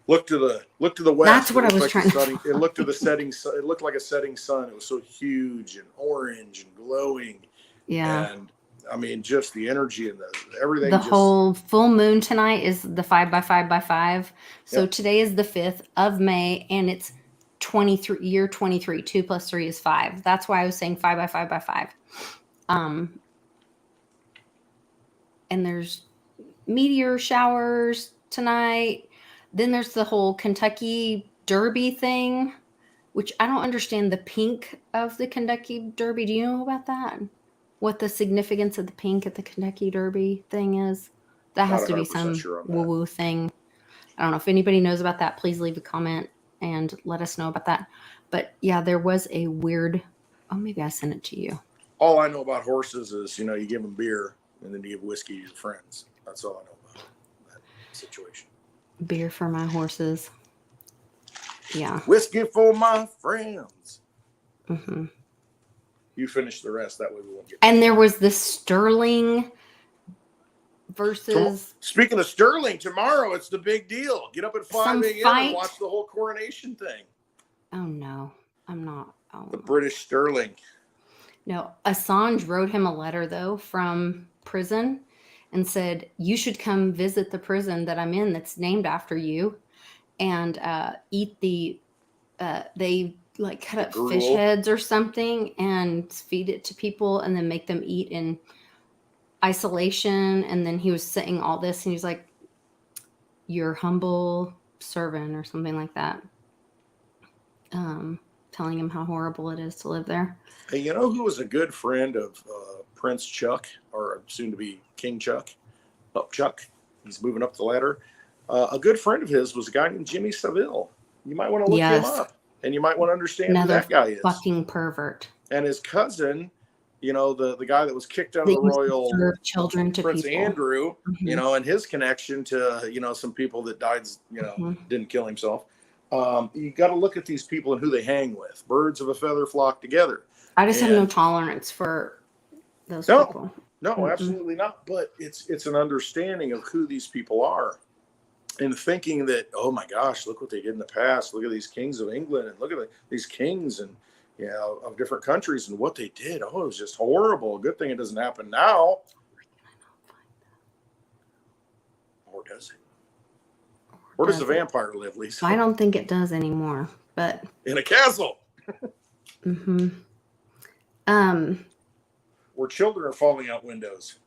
Look to the west. That's what I was trying to. It looked to the setting sun. It looked like a setting sun. It was so huge and orange and glowing. Yeah. And I mean, just the energy and everything. The whole full moon tonight is the 5x5x5. So today is the 5th of May, and it's 23 year 23. 2 + 3 is 5. That's why I was saying 5x5x5. And there's meteor showers tonight. Then there's the whole Kentucky Derby thing, which I don't understand the pink of the Kentucky Derby. Do you know about that? What the significance of the pink at the Kentucky Derby thing is? That has to be some woo-woo thing. I don't know. If anybody knows about that, please leave a comment and let us know about that. But yeah, there was a weird, maybe I sent it to you. All I know about horses is, you give them beer and then you give whiskey to your friends. That's all I know about that situation. Beer for my horses. Yeah. Whiskey for my friends. Mm-hmm. You finish the rest. That way we won't get. And there was the Sterling versus. Speaking of Sterling, tomorrow it's the big deal. Get up at 5 a.m. and watch the whole coronation thing. Oh, no. I'm not. The British Sterling. No. Assange wrote him a letter, though, from prison and said, you should come visit the prison that I'm in that's named after you and eat the, they like cut up fish gruel. heads or something and feed it to people and then make them eat in isolation. And then he was saying all this and he's like, your humble servant or something like that. Telling him how horrible it is to live there. Hey, you know who was a good friend of Prince Chuck, or soon to be King Chuck? Up Chuck. He's moving up the ladder. A good friend of his was a guy named Jimmy Savile. You might want to look him up, and you might want to understand who that guy is. Fucking pervert. And his cousin, you know, the guy that was kicked out of the royal, serve children to Prince people. Andrew, you know, and his connection to, you know, some people that died, you know, didn't kill himself. You got to look at these people and who they hang with. Birds of a feather flock together. I just have no tolerance for those people. No, absolutely not. But it's an understanding of who these people are, and thinking that, oh my gosh, look what they did in the past. Look at these kings of England, and look at these kings and, you know, of different countries and what they did. Oh, it was just horrible. Good thing it doesn't happen now. Or does it? Where does the vampire live, Lisa? I don't think it does anymore, but in a castle. Where children are falling out windows.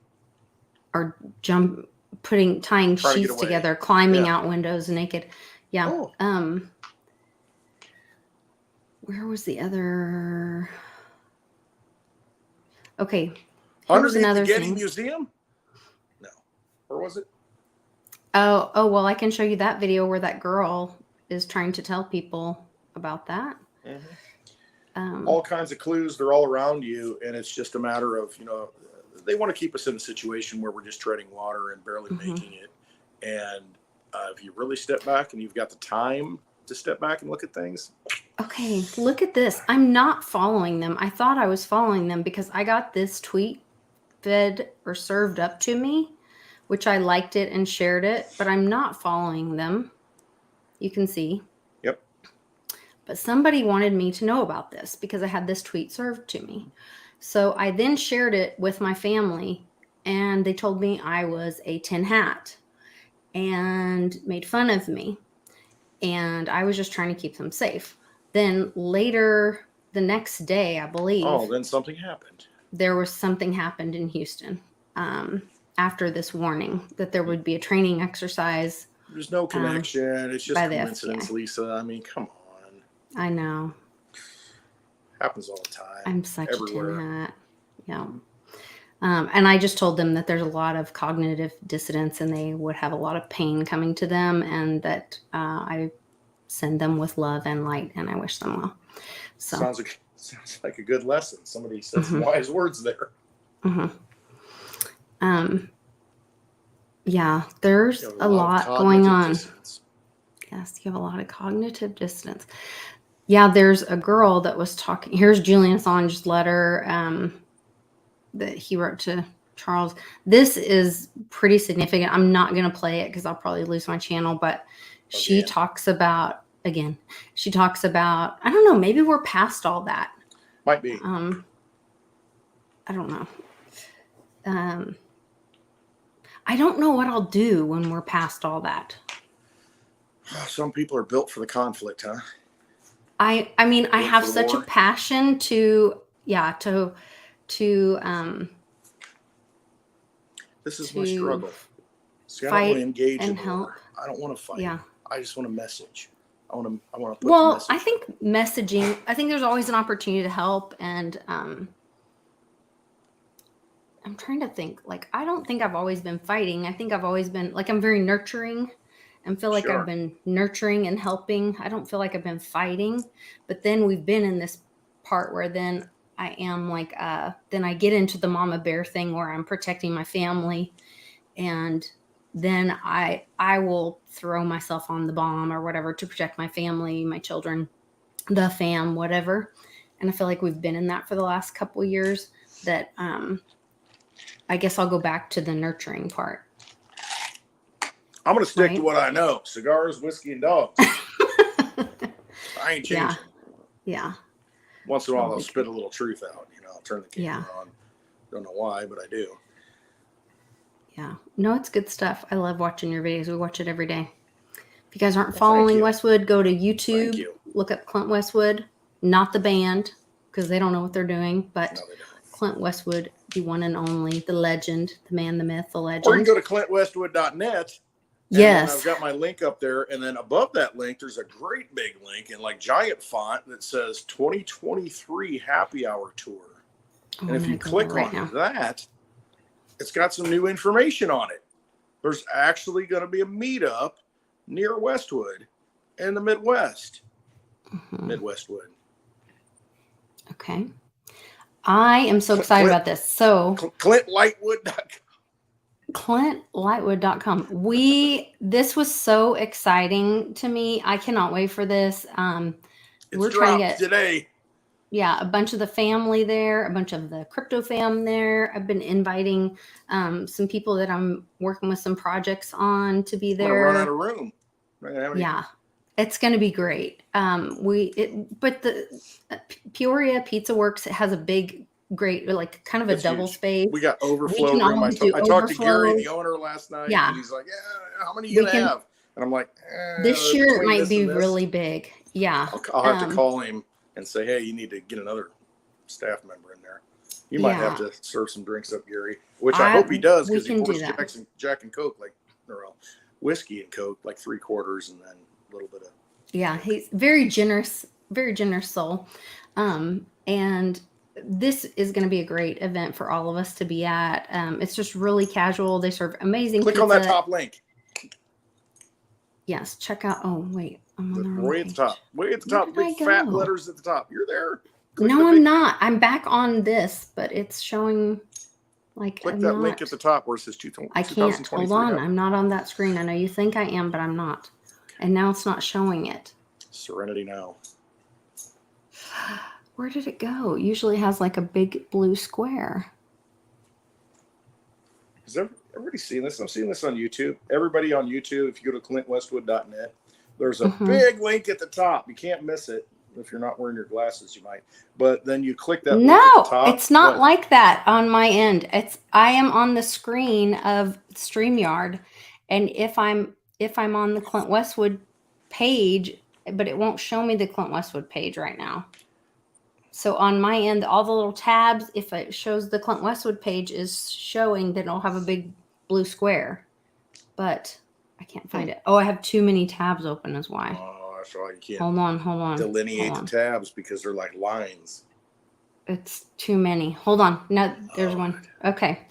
Or tying sheets together, climbing out windows naked. Yeah. Oh. Where was the other? Okay. Underneath the Getty Museum? No. Where was it? Oh, well, I can show you that video where that girl is trying to tell people about that. All kinds of clues. They're all around you. And it's just a matter of, you know, they want to keep us in a situation where we're just treading water and barely making it. And if you really step back and you've got the time to step back and look at things. Okay, look at this. I'm not following them. I thought I was following them because I got this tweet fed or served up to me, which I liked it and shared it, but I'm not following them. You can see. Yep. But somebody wanted me to know about this because I had this tweet served to me. So I then shared it with my family, and they told me I was a tin hat and made fun of me. And I was just trying to keep them safe. Then later, the next day, I believe. Oh, then something happened. There was something happened in Houston after this warning that there would be a training exercise. There's no connection. It's just coincidence, Lisa. I mean, come on. I know. Happens all the time. I'm such a tin hat. Yeah. And I just told them that there's a lot of cognitive dissonance and they would have a lot of pain coming to them, and that I send them with love and light, and I wish them well. So sounds like a good lesson. Somebody said some wise words there. Yeah, there's a lot going on. Yes, you have a lot of cognitive dissonance. Yeah, there's a girl that was talking. Here's Julian Assange's letter that he wrote to Charles. This is pretty significant. I'm not going to play it because I'll probably lose my channel, but she talks about, I don't know, maybe we're past all that. Might be. I don't know. I don't know what I'll do when we're past all that. Some people are built for the conflict, huh? I mean, I have such a passion to this is my struggle. See, I don't want to engage in war. I don't want to fight. Yeah. I just want a message. I want to put the message. I think messaging, I think there's always an opportunity to help, and I'm trying to think. Like, I don't think I've always been fighting. I think I've always been, like, I'm very nurturing and feel like I've been nurturing and helping. I don't feel like I've been fighting. But then we've been in this part where then I am like, then I get into the mama bear thing where I'm protecting my family, and then I will throw myself on the bomb or whatever to protect my family, my children, the fam, whatever. And I feel like we've been in that for the last couple of years, that I guess I'll go back to the nurturing part. I'm going to stick to what I know. Cigars, whiskey, and dogs. I ain't changing. Yeah. Once in a while, I'll spit a little truth out. You know, I'll turn the camera on. Don't know why, but I do. Yeah. No, it's good stuff. I love watching your videos. We watch it every day. If you guys aren't following Westwood, go to YouTube. Look up Clint Westwood. not the band, because they don't know what they're doing, but No, they don't. Clint Westwood, the one and only, the legend, the man, the myth, the legend. Or you can go to clintwestwood.net. Yes. And I've got my link up there. And then above that link, there's a great big link in like giant font that says 2023 Happy Hour Tour. Oh, and if you click on that, it's got some new information on it. There's actually going to be a meetup near Westwood in the Midwest. Midwestwood. Okay. I am so excited about this. So ClintLightwood.com. This was so exciting to me. I cannot wait for this. We're trying to get today. Yeah, a bunch of the family there, a bunch of the crypto fam there. I've been inviting some people that I'm working with some projects on to be there. Run out of room. Yeah, it's going to be great. But the Peoria Pizza Works, it has a big, great, like kind of a double space. We got overflow room. I talked to Gary, the owner, last night. Yeah, and he's like, "Yeah, how many you gonna have?" And I'm like, "This year it might be really big." Yeah, I'll have to call him and say, "Hey, you need to get another staff member in there. You might have to serve some drinks up, Gary." Which I hope he does, because he pours Jack and Coke, like, or whiskey and Coke, like 3/4, and then a little bit of. Yeah, he's very generous soul. And this is going to be a great event for all of us to be at. It's just really casual. They serve amazing pizza. Click on that top link. Yes, check out. Oh, wait. I'm on the way at the top. Way at the top. Big fat letters at the top. You're there. No, I'm not. I'm back on this, but it's showing like. Click that link at the top where it says 2023. I can't. Hold on. I'm not on that screen. I know you think I am, but I'm not. And now it's not showing it. Serenity now. Where did it go? It usually has like a big blue square. Has everybody seen this? I'm seeing this on YouTube. Everybody on YouTube, if you go to clintwestwood.net, there's a big link at the top. You can't miss it. If you're not wearing your glasses, you might. But then you click that link at the top. No, it's not like that on my end. I am on the screen of StreamYard, and if I'm on the Clint Westwood page, but it won't show me the Clint Westwood page right now. So on my end, all the little tabs, if it shows the Clint Westwood page is showing, then it'll have a big blue square. But I can't find it. Oh, I have too many tabs open is why. Oh, that's why you can't. Hold on. Delineate the tabs because they're like lines. It's too many. Hold on. No, there's one. Okay.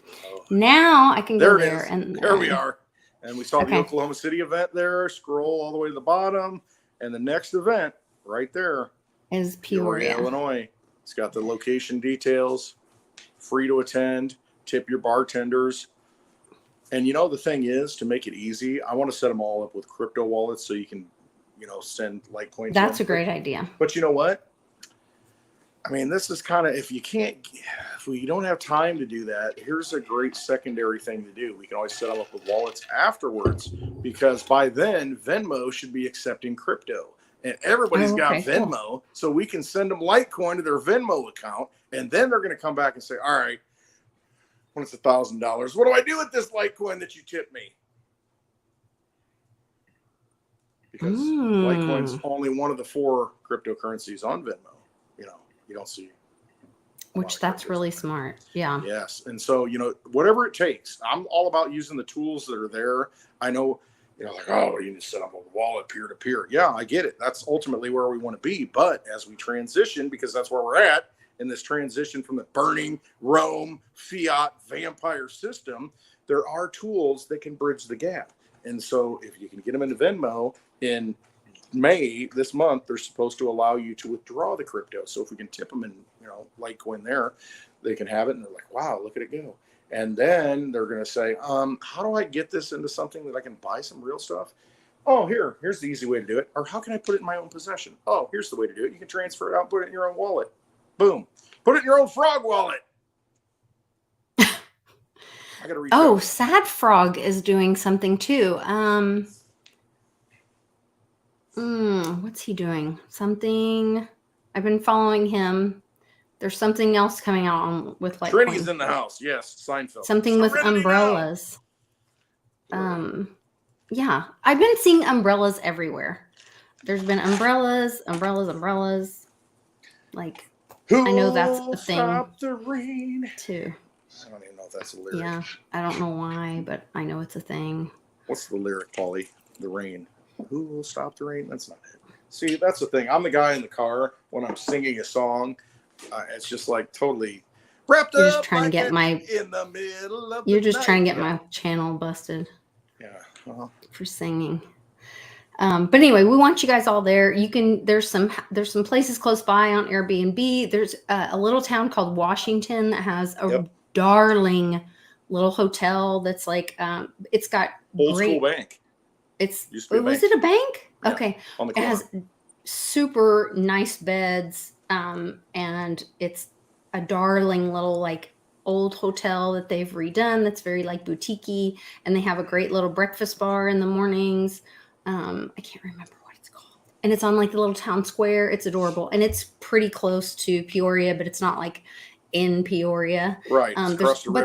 Now I can go there. And there we are. And we saw the Oklahoma City event there. Scroll all the way to the bottom. And the next event right there is Peoria, Illinois. It's got the location details, free to attend, tip your bartenders. And the thing is, to make it easy, I want to set them all up with crypto wallets so you can, send Litecoin. That's a great idea. But you know what? I mean, this is kind of, if we don't have time to do that, here's a great secondary thing to do. We can always set them up with wallets afterwards, because by then Venmo should be accepting crypto. And everybody's got Venmo, so we can send them Litecoin to their Venmo account, and then they're going to come back and say, "All right, when it's $1,000, what do I do with this Litecoin that you tipped me?" Because Litecoin's only one of the 4 cryptocurrencies on Venmo. You don't see. Which that's really smart. Yeah. Yes, and so whatever it takes, I'm all about using the tools that are there. I know. Like, oh, you need to set up a wallet peer-to-peer. Yeah, I get it. That's ultimately where we want to be. But as we transition, because that's where we're at in this transition from the burning Rome, fiat, vampire system, there are tools that can bridge the gap. And so if you can get them into Venmo in May, this month, they're supposed to allow you to withdraw the crypto. So if we can tip them in, Litecoin there, they can have it. And they're like, wow, look at it go. And then they're going to say, how do I get this into something that I can buy some real stuff? Oh, here's the easy way to do it. Or how can I put it in my own possession? Oh, here's the way to do it. You can transfer it out, put it in your own wallet. Boom. Put it in your own frog wallet. I got to reach out. Sad Frog is doing something too. What's he doing? Something. I've been following him. There's something else coming out with Litecoin. Trinity's in the house. Yes, Seinfeld. Something with umbrellas. Yeah, I've been seeing umbrellas everywhere. There's been umbrellas. Like, Who'll I know that's a thing stop the rain? too. I don't even know if that's a lyric. Yeah, I don't know why, but I know it's a thing. What's the lyric, Polly? The rain. Who will stop the rain? That's not it. See, that's the thing. I'm the guy in the car when I'm singing a song. It's just like totally wrapped You're just up trying like to get my. in the middle of You're the just night. trying to get my channel busted. Yeah. For singing. But anyway, we want you guys all there. You can. There's some places close by on Airbnb. There's a little town called Washington that has a darling little hotel that's like it's got old great. School bank. Was it a bank? Yeah, okay. On the it has super nice beds, and it's a darling little like old hotel that they've redone that's very like boutique-y, and they have a great little breakfast bar in the mornings. I can't remember what it's called, and it's on like the little town square. It's adorable, and it's pretty close to Peoria, but it's not like in Peoria. Right.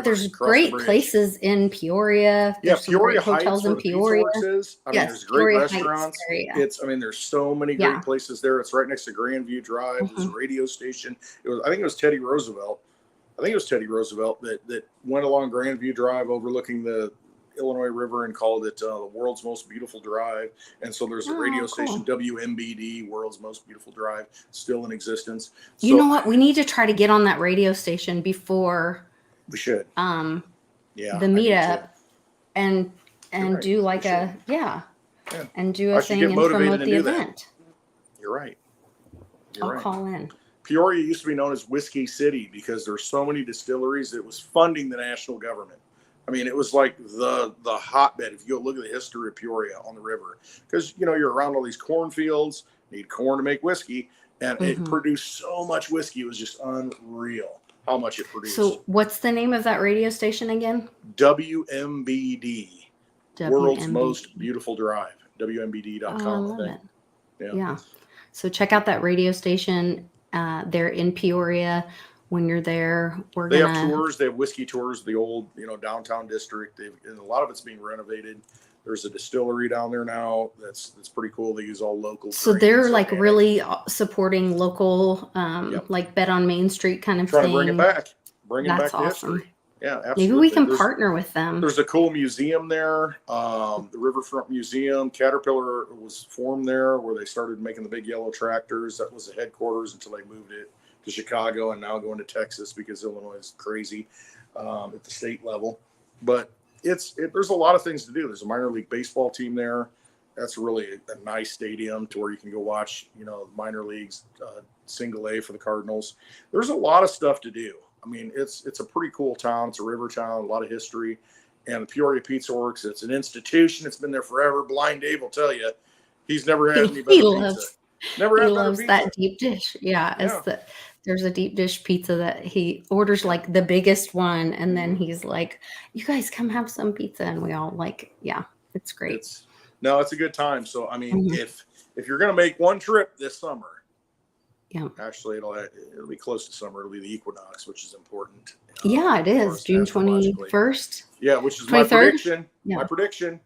There's great places in Peoria. There's some Peoria great hotels Heights, in where Peoria. the Pizza Works is. There's great Peoria restaurants. Heights area. There's so many great places there. It's right next to Grandview Drive. Mm-hmm. There's a radio station. I think it was Teddy Roosevelt. That went along Grandview Drive overlooking the Illinois River and called it the world's most beautiful drive. And so there's a radio station, WMBD, world's most beautiful drive, still in existence. So, you know what? We need to try to get on that radio station before we should. The meetup and do like and do a thing and promote the event. You're right. I'll call in. Peoria used to be known as Whiskey City because there's so many distilleries that was funding the national government. I mean, it was like the hotbed. If you go look at the history of Peoria on the river, because you're around all these cornfields, need corn to make whiskey, and it produced so much whiskey. It was just unreal how much it produced. So, what's the name of that radio station again? WMBD, World's Most Beautiful Drive. WMBD.com. I love it. Yeah. So check out that radio station. They're in Peoria. When you're there, they have tours. They have whiskey tours. The old, downtown district. And a lot of it's being renovated. There's a distillery down there now. That's pretty cool. They use all local. So they're like really supporting local, like Bet on Main Street kind of thing. Trying to bring it back. That's awesome. History. Yeah, absolutely. Maybe we can partner with them. There's a cool museum there, the Riverfront Museum. Caterpillar was formed there, where they started making the big yellow tractors. That was the headquarters until they moved it to Chicago, and now going to Texas because Illinois is crazy at the state level. But there's a lot of things to do. There's a minor league baseball team there. That's really a nice stadium to where you can go watch, minor leagues, single A for the Cardinals. There's a lot of stuff to do. I mean, it's a pretty cool town. It's a river town, a lot of history. And the Peoria Pizza Works, it's an institution. It's been there forever. Blind Dave will tell you, he's never had any better pizza. Never had better pizza. That deep dish. There's a deep dish pizza that he orders, like the biggest one, and then he's like, "You guys come have some pizza," and we all it's great. It's a good time. So I mean, if you're gonna make one trip this summer. Yeah. Actually, it'll be close to summer. It'll be the equinox, which is important. It is June 21st. Yeah, which is 23rd? my prediction. Yeah. My prediction.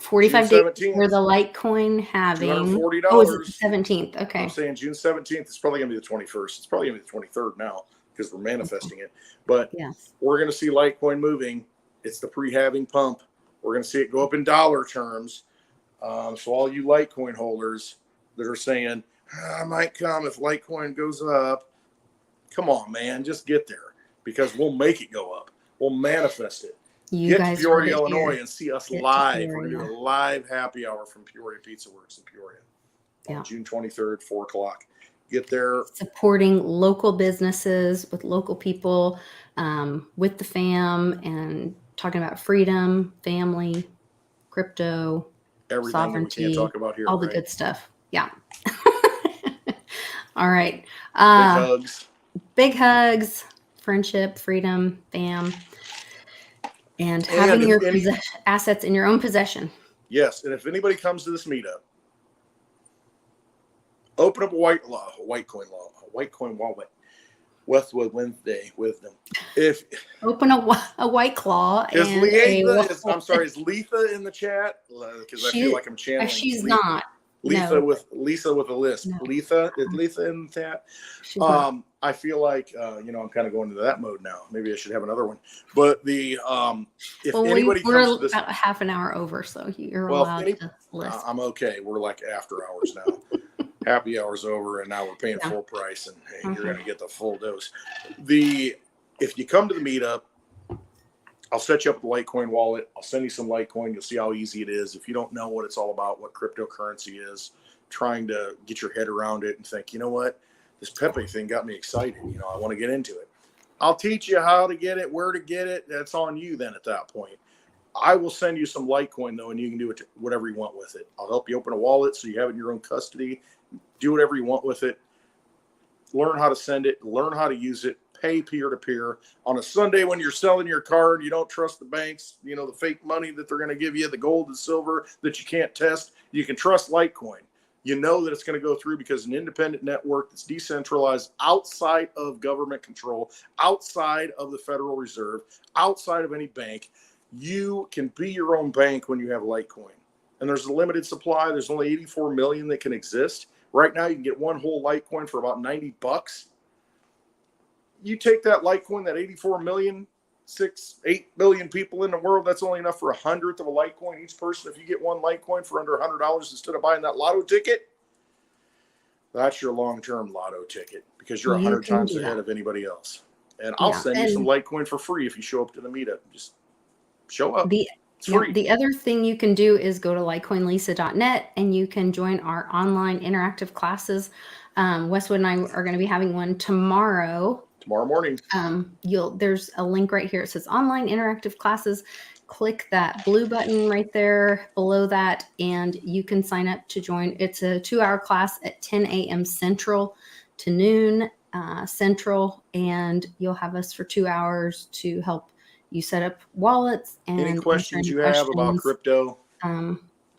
45 days for the Litecoin halving. $240. Oh, is it the 17th? Okay. I'm saying June 17th. It's probably going to be the 21st. It's probably going to be the 23rd now because we're manifesting it. But we're going to see Litecoin moving. It's the pre-halving pump. We're going to see it go up in dollar terms. So all you Litecoin holders that are saying, I might come if Litecoin goes up. Come on, man. Just get there because we'll make it go up. We'll manifest it. Get to Peoria, Illinois and see us live. We're going to do a live happy hour from Peoria Pizza Works in Peoria on June 23rd, 4 o'clock. Get there. Supporting local businesses with local people, with the fam, and talking about freedom, family, crypto, everything sovereignty, that we can't talk about here. All the good stuff. Yeah. All right. Big hugs, friendship, freedom, fam, and having your assets in your own possession. Yes. And if anybody comes to this meetup, open up a Litecoin wallet with Wednesday wisdom. If open a White Claw. Is Letha in the chat? Because I feel like I'm channeling. She's not. No, Lisa with a lisp. no, Letha, did Letha in that? she's not. I feel like I'm kind of going into that mode now. Maybe I should have another one. But if Well, anybody we're comes to this, about half an hour over, so you're well, if allowed any, to list. I'm okay. We're like after hours now. Happy hours over, and now we're paying Yeah. full price, and hey, you're Mhm. going to get the full dose. If you come to the meetup, I'll set you up with a Litecoin wallet. I'll send you some Litecoin. You'll see how easy it is. If you don't know what it's all about, what cryptocurrency is, trying to get your head around it and think, you know what, this Pepe thing got me excited. I want to get into it. I'll teach you how to get it, where to get it. That's on you then at that point. I will send you some Litecoin, though, and you can do whatever you want with it. I'll help you open a wallet so you have it in your own custody. Do whatever you want with it. Learn how to send it. Learn how to use it. Pay peer-to-peer. On a Sunday when you're selling your card, you don't trust the banks, the fake money that they're going to give you, the gold and silver that you can't test. You can trust Litecoin. You know that it's going to go through because an independent network that's decentralized, outside of government control, outside of the Federal Reserve, outside of any bank. You can be your own bank when you have Litecoin. And there's a limited supply. There's only 84 million that can exist. Right now, you can get one whole Litecoin for about $90. You take that Litecoin, that 84 million, 8 billion people in the world, that's only enough for 100th of a Litecoin each person. If you get one Litecoin for under $100 instead of buying that lotto ticket, that's your long-term lotto ticket because you're 100 times ahead of anybody else. And I'll send you some Litecoin for free if you show up to the meetup. Just show up. It's free. The other thing you can do is go to litecoinlisa.net and you can join our online interactive classes. Westwood and I are going to be having one tomorrow morning. There's a link right here. It says online interactive classes. Click that blue button right there below that, and you can sign up to join. It's a 2-hour class at 10 a.m. Central to noon Central, and you'll have us for 2 hours to help you set up wallets and any questions you have about crypto.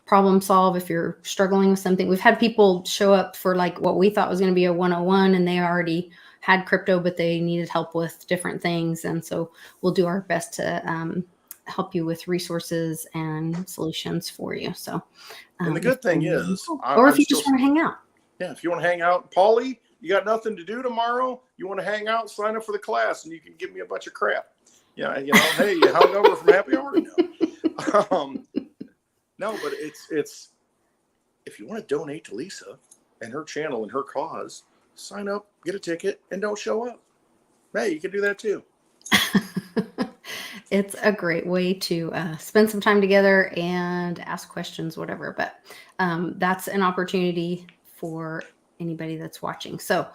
Problem solve if you're struggling with something. We've had people show up for like what we thought was going to be a 101, and they already had crypto, but they needed help with different things. And so we'll do our best to help you with resources and solutions for you. So, and the good thing is, or if you just want to hang out. Yeah, if you want to hang out, Paulie, you got nothing to do tomorrow. You want to hang out, sign up for the class, and you can give me a bunch of crap. Yeah, hey, you hung over from happy hour now. No, but it's if you want to donate to Lisa and her channel and her cause, sign up, get a ticket, and don't show up. Hey, you can do that too. It's a great way to spend some time together and ask questions, whatever. But that's an opportunity for anybody that's watching. So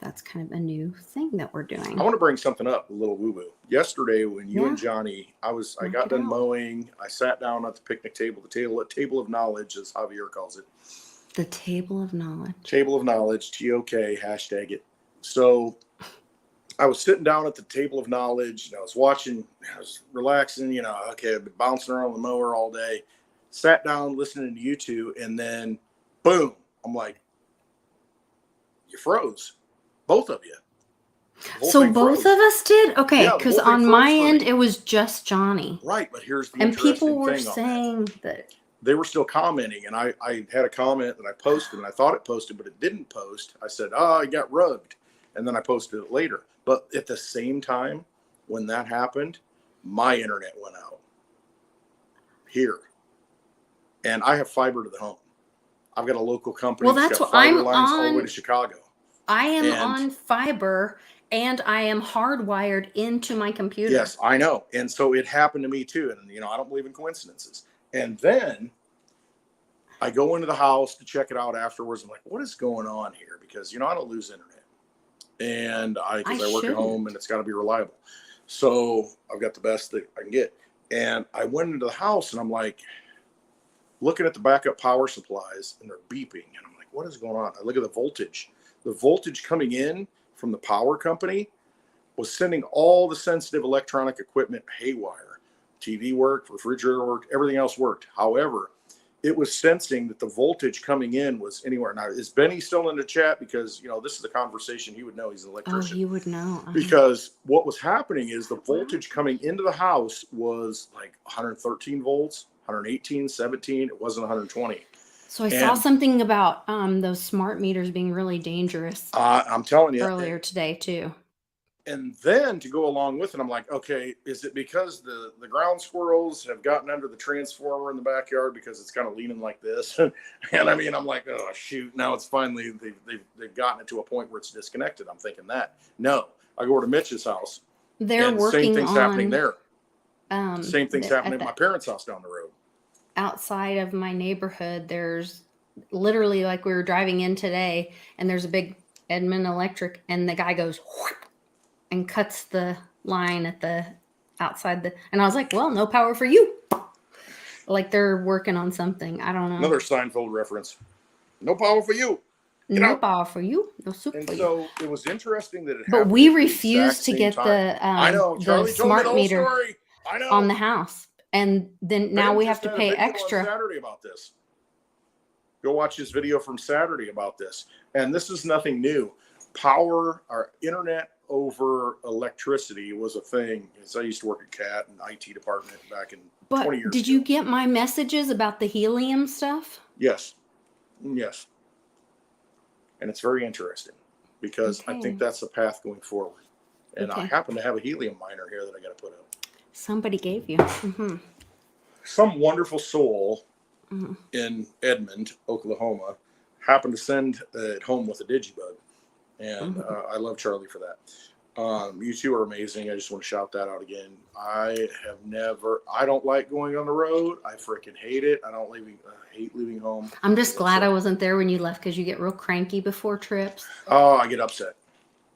that's kind of a new thing that we're doing. I want to bring something up, a little woo-woo. Yesterday, when you and Johnny, I got done mowing. I sat down at the picnic table, the table of knowledge, as Javier calls it. The table of knowledge. Table of knowledge, TOK, hashtag it. So I was sitting down at the table of knowledge, and I was watching, I was relaxing, okay, I've been bouncing around the mower all day. Sat down listening to you two, and then boom, I'm like, you froze. Both of you. So both of us did? Okay, because on my end, it was just Johnny. Right, but here's the interesting thing. And people were saying that. They were still commenting, and I had a comment that I posted, and I thought it posted, but it didn't post. I said, I got rugged, and then I posted it later. But at the same time, when that happened, my internet went out here. And I have fiber to the home. I've got a local company. Well, that's what I'm on. All the way to Chicago. I am on fiber, and I am hardwired into my computer. Yes, I know. And so it happened to me too. And, I don't believe in coincidences. And then I go into the house to check it out afterwards. I'm like, what is going on here? Because, I don't lose internet. And because I work at home and it's got to be reliable. So I've got the best that I can get. And I went into the house and I'm like, looking at the backup power supplies, and they're beeping. And I'm like, what is going on? I look at the voltage. The voltage coming in from the power company was sending all the sensitive electronic equipment haywire. TV worked, refrigerator worked, everything else worked. However, it was sensing that the voltage coming in was anywhere. Now, is Benny still in the chat? Because, this is a conversation he would know. He's an electrician. Oh, he would know. Because what was happening is the voltage coming into the house was like 113 volts, 118, 17. It wasn't 120. So I saw And something about those smart meters being really dangerous I'm telling you, earlier today too. and then to go along with it, I'm like, okay, is it because the ground squirrels have gotten under the transformer in the backyard because it's kind of leaning like this? And I mean, I'm like, oh shoot, now it's finally they've gotten it to a point where it's disconnected. I'm thinking that. No, I go over to Mitch's house, They're and same working thing's happening on there. Same thing's happening at at the my parents' house down the road. outside of my neighborhood. There's literally, like, we were driving in today, and there's a big Edmund Electric, and the guy goes and cuts the line at the outside the, and I was like, well, no power for you. Like, they're working on something. I don't know. Another Seinfeld reference. No power for you. Get No out. power for you. No soup And for you. so it was interesting that it But happened we at the refuse exact to same get time. I know. the Charlie told me the smart whole meter story. I know. on the house, and then now Ben we just have to had a pay video extra. on Saturday about this. Go watch his video from Saturday about this. And this is nothing new. Power or internet over electricity was a thing. So I used to work at CAT and IT department back in 20 But years did ago. you get my messages about the helium stuff? Yes. Yes. And it's very interesting because I Okay. think that's the path going forward. And I Okay. happen to have a helium miner here that I got to put up. Somebody gave you. Mm-hmm. Some wonderful soul Mm-hmm. in Edmond, Oklahoma, happened to send it home with a digibug. And Mm-hmm. I love Charlie for that. You two are amazing. I just want to shout that out again. I don't like going on the road. I freaking hate it. I hate leaving home. I'm just glad I wasn't there when you left, because you get real cranky before trips. Oh, I get upset.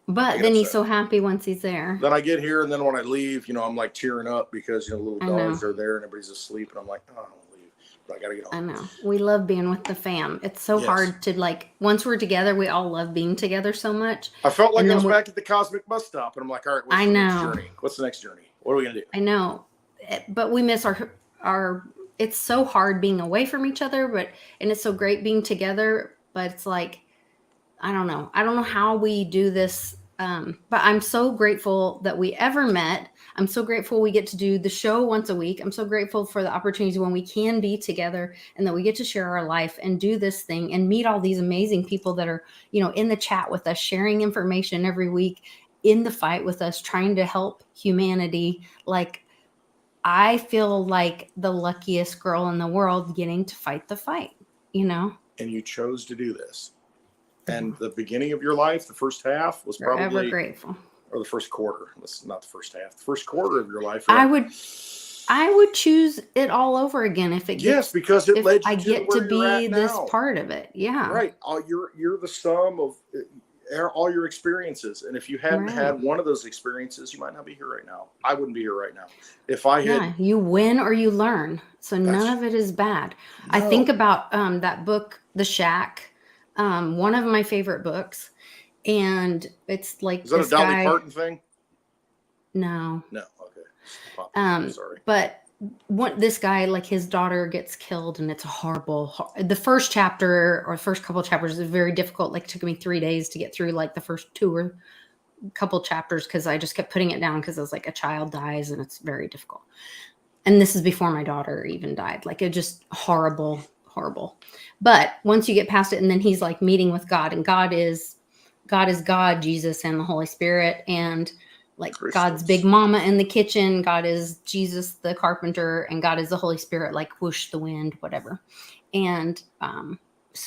But then he's so happy once he's there. Then I get here, and then when I leave, I'm like tearing up because, little I know. dogs are there and everybody's asleep. And I'm like, oh, I don't want to leave. But I got to get home. I know. We love being with the fam. It's so Yes. hard to, like, once we're together, we all love being together so much. I felt like And I then was back at the Cosmic Bus Stop, and I'm like, all right, what's I the next know. journey? What's the next journey? What are we going to do? I know. But we miss our it's so hard being away from each other, and it's so great being together, but it's like, I don't know how we do this. But I'm so grateful that we ever met. I'm so grateful we get to do the show once a week. I'm so grateful for the opportunities when we can be together, and that we get to share our life and do this thing and meet all these amazing people that are, in the chat with us, sharing information every week, in the fight with us, trying to help humanity. Like, I feel like the luckiest girl in the world getting to fight the fight, And you chose to do this. And the beginning of your life, the first half was Forever probably grateful. Or the first quarter. That's not the first half. The first quarter of your life. I would choose it all over again if it gets. Yes, because it led you I to get where to be you're at this now. part of it. Yeah. Right. You're the sum of all your experiences. And if you hadn't had one of those experiences, you might not be here right now. I wouldn't be here right now. If I had, you win or you learn. So none of it is bad. No. I think about that book, The Shack, one of my favorite books. And it's like, is that a Dolly Parton thing? No. Okay. Sorry. But this guy, like, his daughter gets killed, and it's horrible. The first chapter or first couple chapters is very difficult. Like, it took me 3 days to get through like the first 2 or couple chapters, because I just kept putting it down, because I was like, a child dies and it's very difficult. And this is before my daughter even died. Like, it just horrible. But once you get past it, and then he's like meeting with God, and God is God, Jesus, and the Holy Spirit, and like Christians. God's big mama in the kitchen. God is Jesus, the carpenter, and God is the Holy Spirit, like whoosh the wind, whatever. And so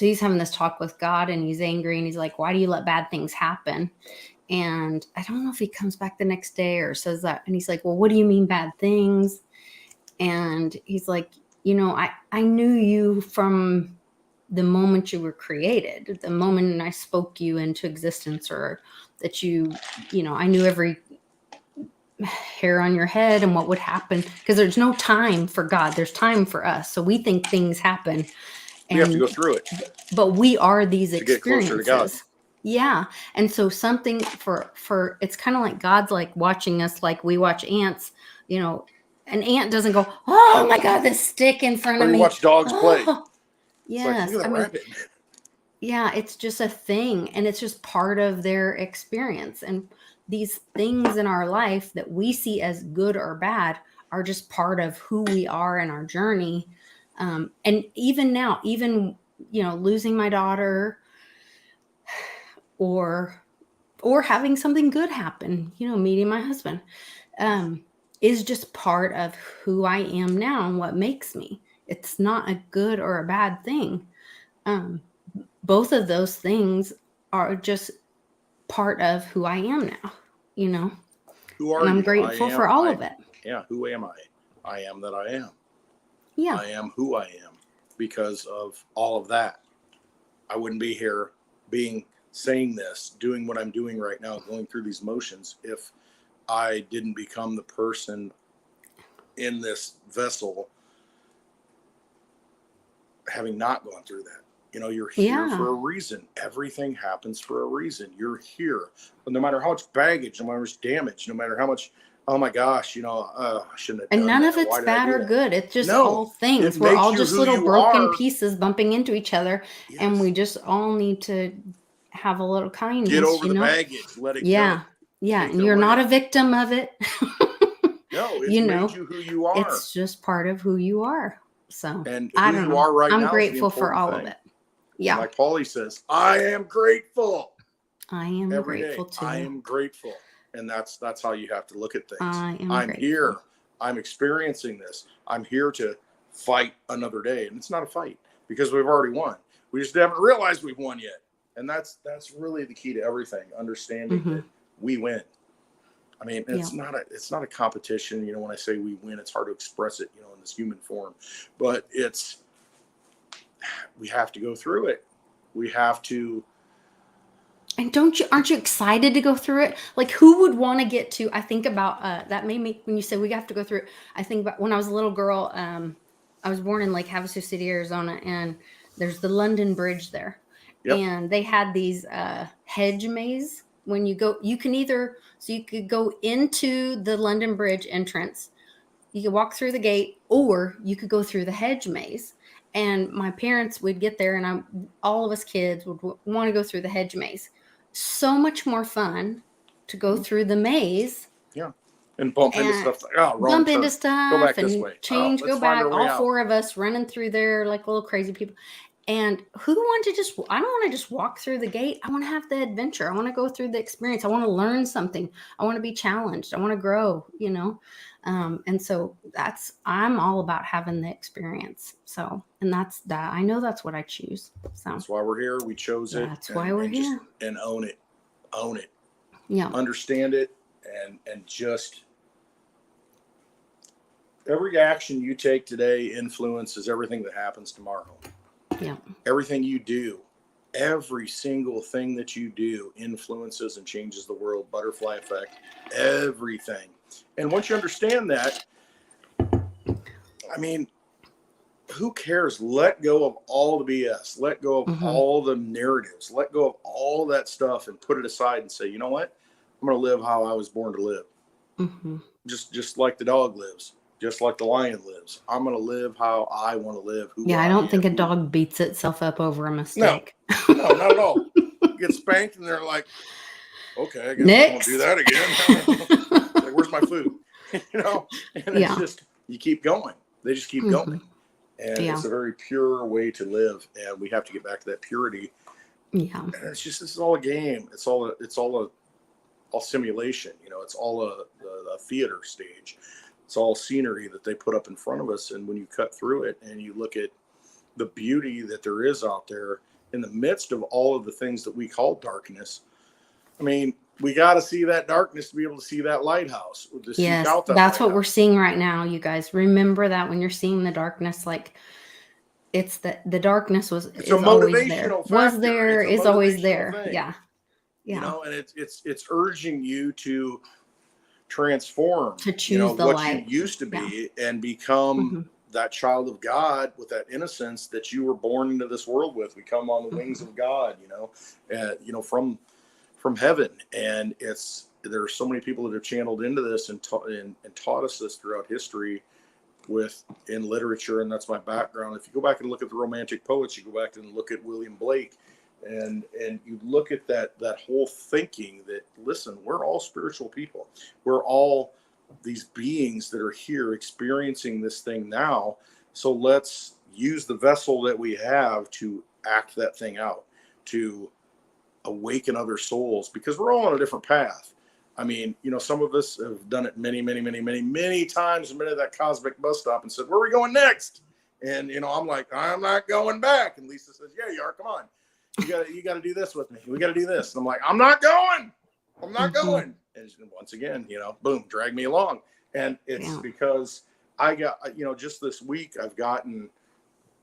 he's having this talk with God, and he's angry, and he's like, why do you let bad things happen? And I don't know if he comes back the next day or says that. And he's like, well, what do you mean bad things? And he's like, I knew you from the moment you were created, the moment I spoke you into existence, or that I knew every hair on your head and what would happen, because there's no time for God. There's time for us. So we think things happen. And we have to go through it. But we are these experiences. Get closer to God. Yeah. And so something for it's kind of like God's like watching us, like we watch ants. An ant doesn't go, oh my God, this stick in front of me. You watch dogs play. Yes. It's like, rabbit. Yeah, it's just a thing, and it's just part of their experience. And these things in our life that we see as good or bad are just part of who we are in our journey. And even now, even you know, losing my daughter or having something good happen, you know, meeting my husband, is just part of who I am now and what makes me. It's not a good or a bad thing. Um, both of those things are just part of who I am now, you know, Who and are I'm you? grateful for all of it. Yeah, who am I? I am that I am. Yeah. I am who I am because of all of that. I wouldn't be here saying this, doing what I'm doing right now, going through these motions, if I didn't become the person in this vessel having not gone through that. You know, you're here Yeah. for a reason. Everything happens for a reason. You're here. But no matter how much baggage, no matter how much damage, no matter how much, oh my gosh, you know, I shouldn't have And done none that. of it's Why did I bad do or that? good. It's just No, all things. it We're makes all you just who little you broken are. pieces bumping into each other. Yes. And we just all need to have a little kindness. Get over you the know? baggage. Let it Yeah. go. Yeah. Take And it you're not away. a victim of it. No, it's You made know, you who you are. it's just part of who you are. So And I who don't you know. are right I'm now is the grateful for important all of thing. it. And Yeah. like Paulie says, I am grateful. I am Every grateful day. too. I am grateful. And that's how you have to look at things. I am I'm grateful. here. I'm experiencing this. I'm here to fight another day. And it's not a fight because we've already won. We just haven't realized we've won yet. And that's really the key to everything, understanding that we win. I mean, it's not a competition. You know, when I say we win, it's hard to express it, you know, in this human form. But we have to go through it. We have to. And aren't you excited to go through it? Like, who would want to get to? I think about that made me, when you said we have to go through it, I think about when I was a little girl. I was born in Lake Havasu City, Arizona, and there's the London Bridge there. Yep. And they had these hedge maze. When you go, you could go into the London Bridge entrance. You could walk through the gate, or you could go through the hedge maze. And my parents would get there, and all of us kids would want to go through the hedge maze. So much more fun to go through the maze. Yeah. And bump into And stuff like, oh, wrong bump turn. into stuff Go back this and way. change, Let's go find back, our way all out. 4 of us running through there like little crazy people. And I don't want to just walk through the gate. I want to have the adventure. I want to go through the experience. I want to learn something. I want to be challenged. I want to grow, you know? And so I'm all about having the experience. So, and I know that's what I choose. So that's why we're here. We chose it. That's why we're here. And own it. Own it. Yeah. Understand it. And just every action you take today influences everything that happens tomorrow. Yeah. Everything you do, every single thing that you do influences and changes the world. Butterfly effect, everything. And once you understand that, I mean, who cares? Let go of all the BS. Let go of all the narratives. Let go of all that stuff and put it aside and say, you know what? I'm going to live how I was born to live. Just like the dog lives. Just like the lion lives. I'm going to live how I want to live. I don't think a dog beats itself up over a mistake. No, not at all. Get spanked and they're like, okay, I guess I won't do that again. Like, where's my food? You know? And it's just, you keep going. They just keep going. And it's a very pure way to live. And we have to get back to that purity. Yeah. And it's just, this is all a game. It's all simulation. You know, it's all a theater stage. It's all scenery that they put up in front of us. And when you cut through it and you look at the beauty that there is out there in the midst of all of the things that we call darkness, I mean, we got to see that darkness to be able to see that lighthouse. Yes, that's what we're seeing right now, you guys. Remember that when you're seeing the darkness, like it's the darkness is always there. Was there, is always there. Yeah. Yeah. You know, and it's urging you to transform, to choose you know, the what light. you used to be and become that child of God with that innocence that you were born into this world with. We come on the wings of God, you know, from heaven. And there are so many people that have channeled into this and taught us this throughout history in literature. And that's my background. If you go back and look at the Romantic poets, you go back and look at William Blake, and you look at that whole thinking that, listen, we're all spiritual people. We're all these beings that are here experiencing this thing now. So let's use the vessel that we have to act that thing out, to awaken other souls, because we're all on a different path. I mean, you know, some of us have done it many, many, many, many, many times, been at that cosmic bus stop and said, where are we going next? And, you know, I'm like, I'm not going back. And Lisa says, yeah, you are. Come on. You got to do this with me. We got to do this. And I'm like, I'm not going. I'm not going. And once again, you know, boom, drag me along. And it's because I got, you know, just this week, I've gotten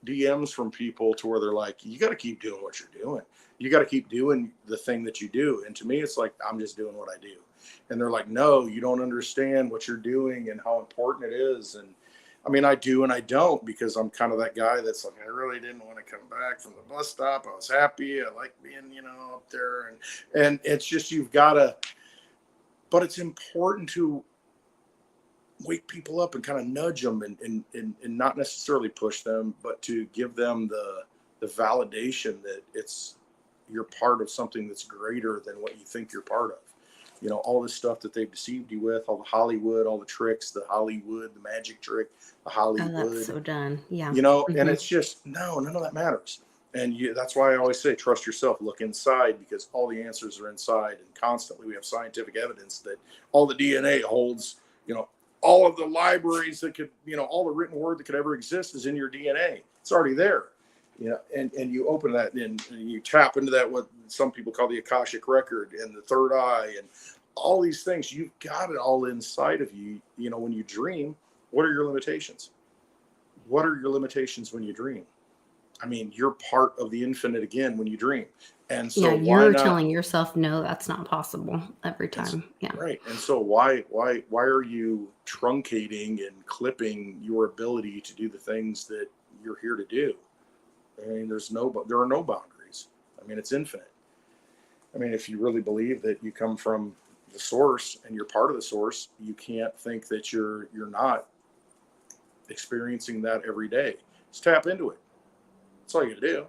DMs from people to where they're like, you got to keep doing what you're doing. You got to keep doing the thing that you do. And to me, it's like, I'm just doing what I do. And they're like, no, you don't understand what you're doing and how important it is. And I mean, I do and I don't, because I'm kind of that guy that's like, I really didn't want to come back from the bus stop. I was happy. I like being, you know, up there. And it's just, you've got to, but it's important to wake people up and kind of nudge them and not necessarily push them, but to give them the validation that you're part of something that's greater than what you think you're part of. You know, all this stuff that they've deceived you with, all the Hollywood, all the tricks, the Hollywood, the magic trick, the Hollywood. Oh, that's so done. Yeah. You know, and it's just, no, none of that matters. And that's why I always say, trust yourself, look inside, because all the answers are inside. And constantly we have scientific evidence that all the DNA holds, you know, all of the libraries that could, you know, all the written word that could ever exist is in your DNA. It's already there. You know, and you open that and you tap into that, what some people call the Akashic record and the third eye and all these things. You've got it all inside of you. You know, when you dream, what are your limitations? What are your limitations when you dream? I mean, you're part of the infinite again when you dream. And so you're telling yourself, no, that's not possible every time. Yeah. Right. And so why are you truncating and clipping your ability to do the things that you're here to do? I mean, there are no boundaries. I mean, it's infinite. I mean, if you really believe that you come from the source and you're part of the source, you can't think that you're not experiencing that every day. Just tap into it. That's all you gotta do.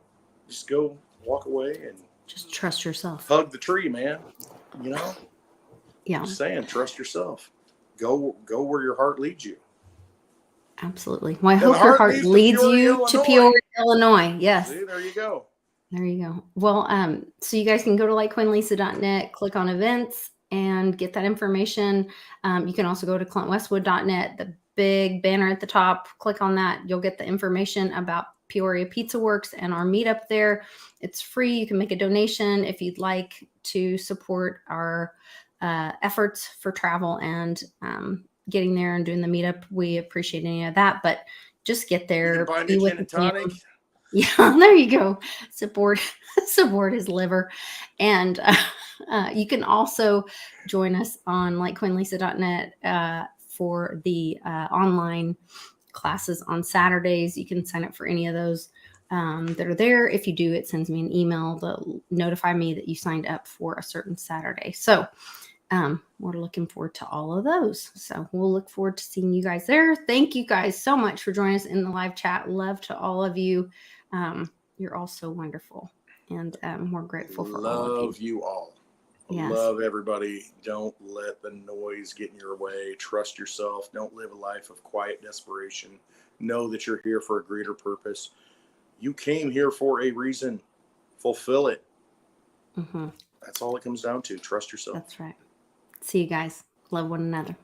Just go walk away and just trust yourself. Hug the tree, man. You know? Yeah. I'm just saying, trust yourself. Go where your heart leads you. Absolutely. Well, I hope your heart leads you to Peoria, Illinois. Yes. See, there you go. There you go. Well, so you guys can go to litecoinlisa.net, click on events, and get that information. You can also go to clintwestwood.net, the big banner at the top. Click on that. You'll get the information about Peoria Pizza Works and our meetup there. It's free. You can make a donation if you'd like to support our efforts for travel and getting there and doing the meetup. We appreciate any of that, but just get there. Be with the tonic. Yeah, there you go. Support his liver. And you can also join us on litecoinlisa.net for the online classes on Saturdays. You can sign up for any of those that are there. If you do, it sends me an email to notify me that you signed up for a certain Saturday. So we're looking forward to all of those. So we'll look forward to seeing you guys there. Thank you guys so much for joining us in the live chat. Love to all of you. You're all so wonderful. And we're grateful for all of you. Love you all. Yes. Love everybody. Don't let the noise get in your way. Trust yourself. Don't live a life of quiet desperation. Know that you're here for a greater purpose. You came here for a reason. Fulfill it. Mm-hmm. That's all it comes down to. Trust yourself. That's right. See you guys. Love one another.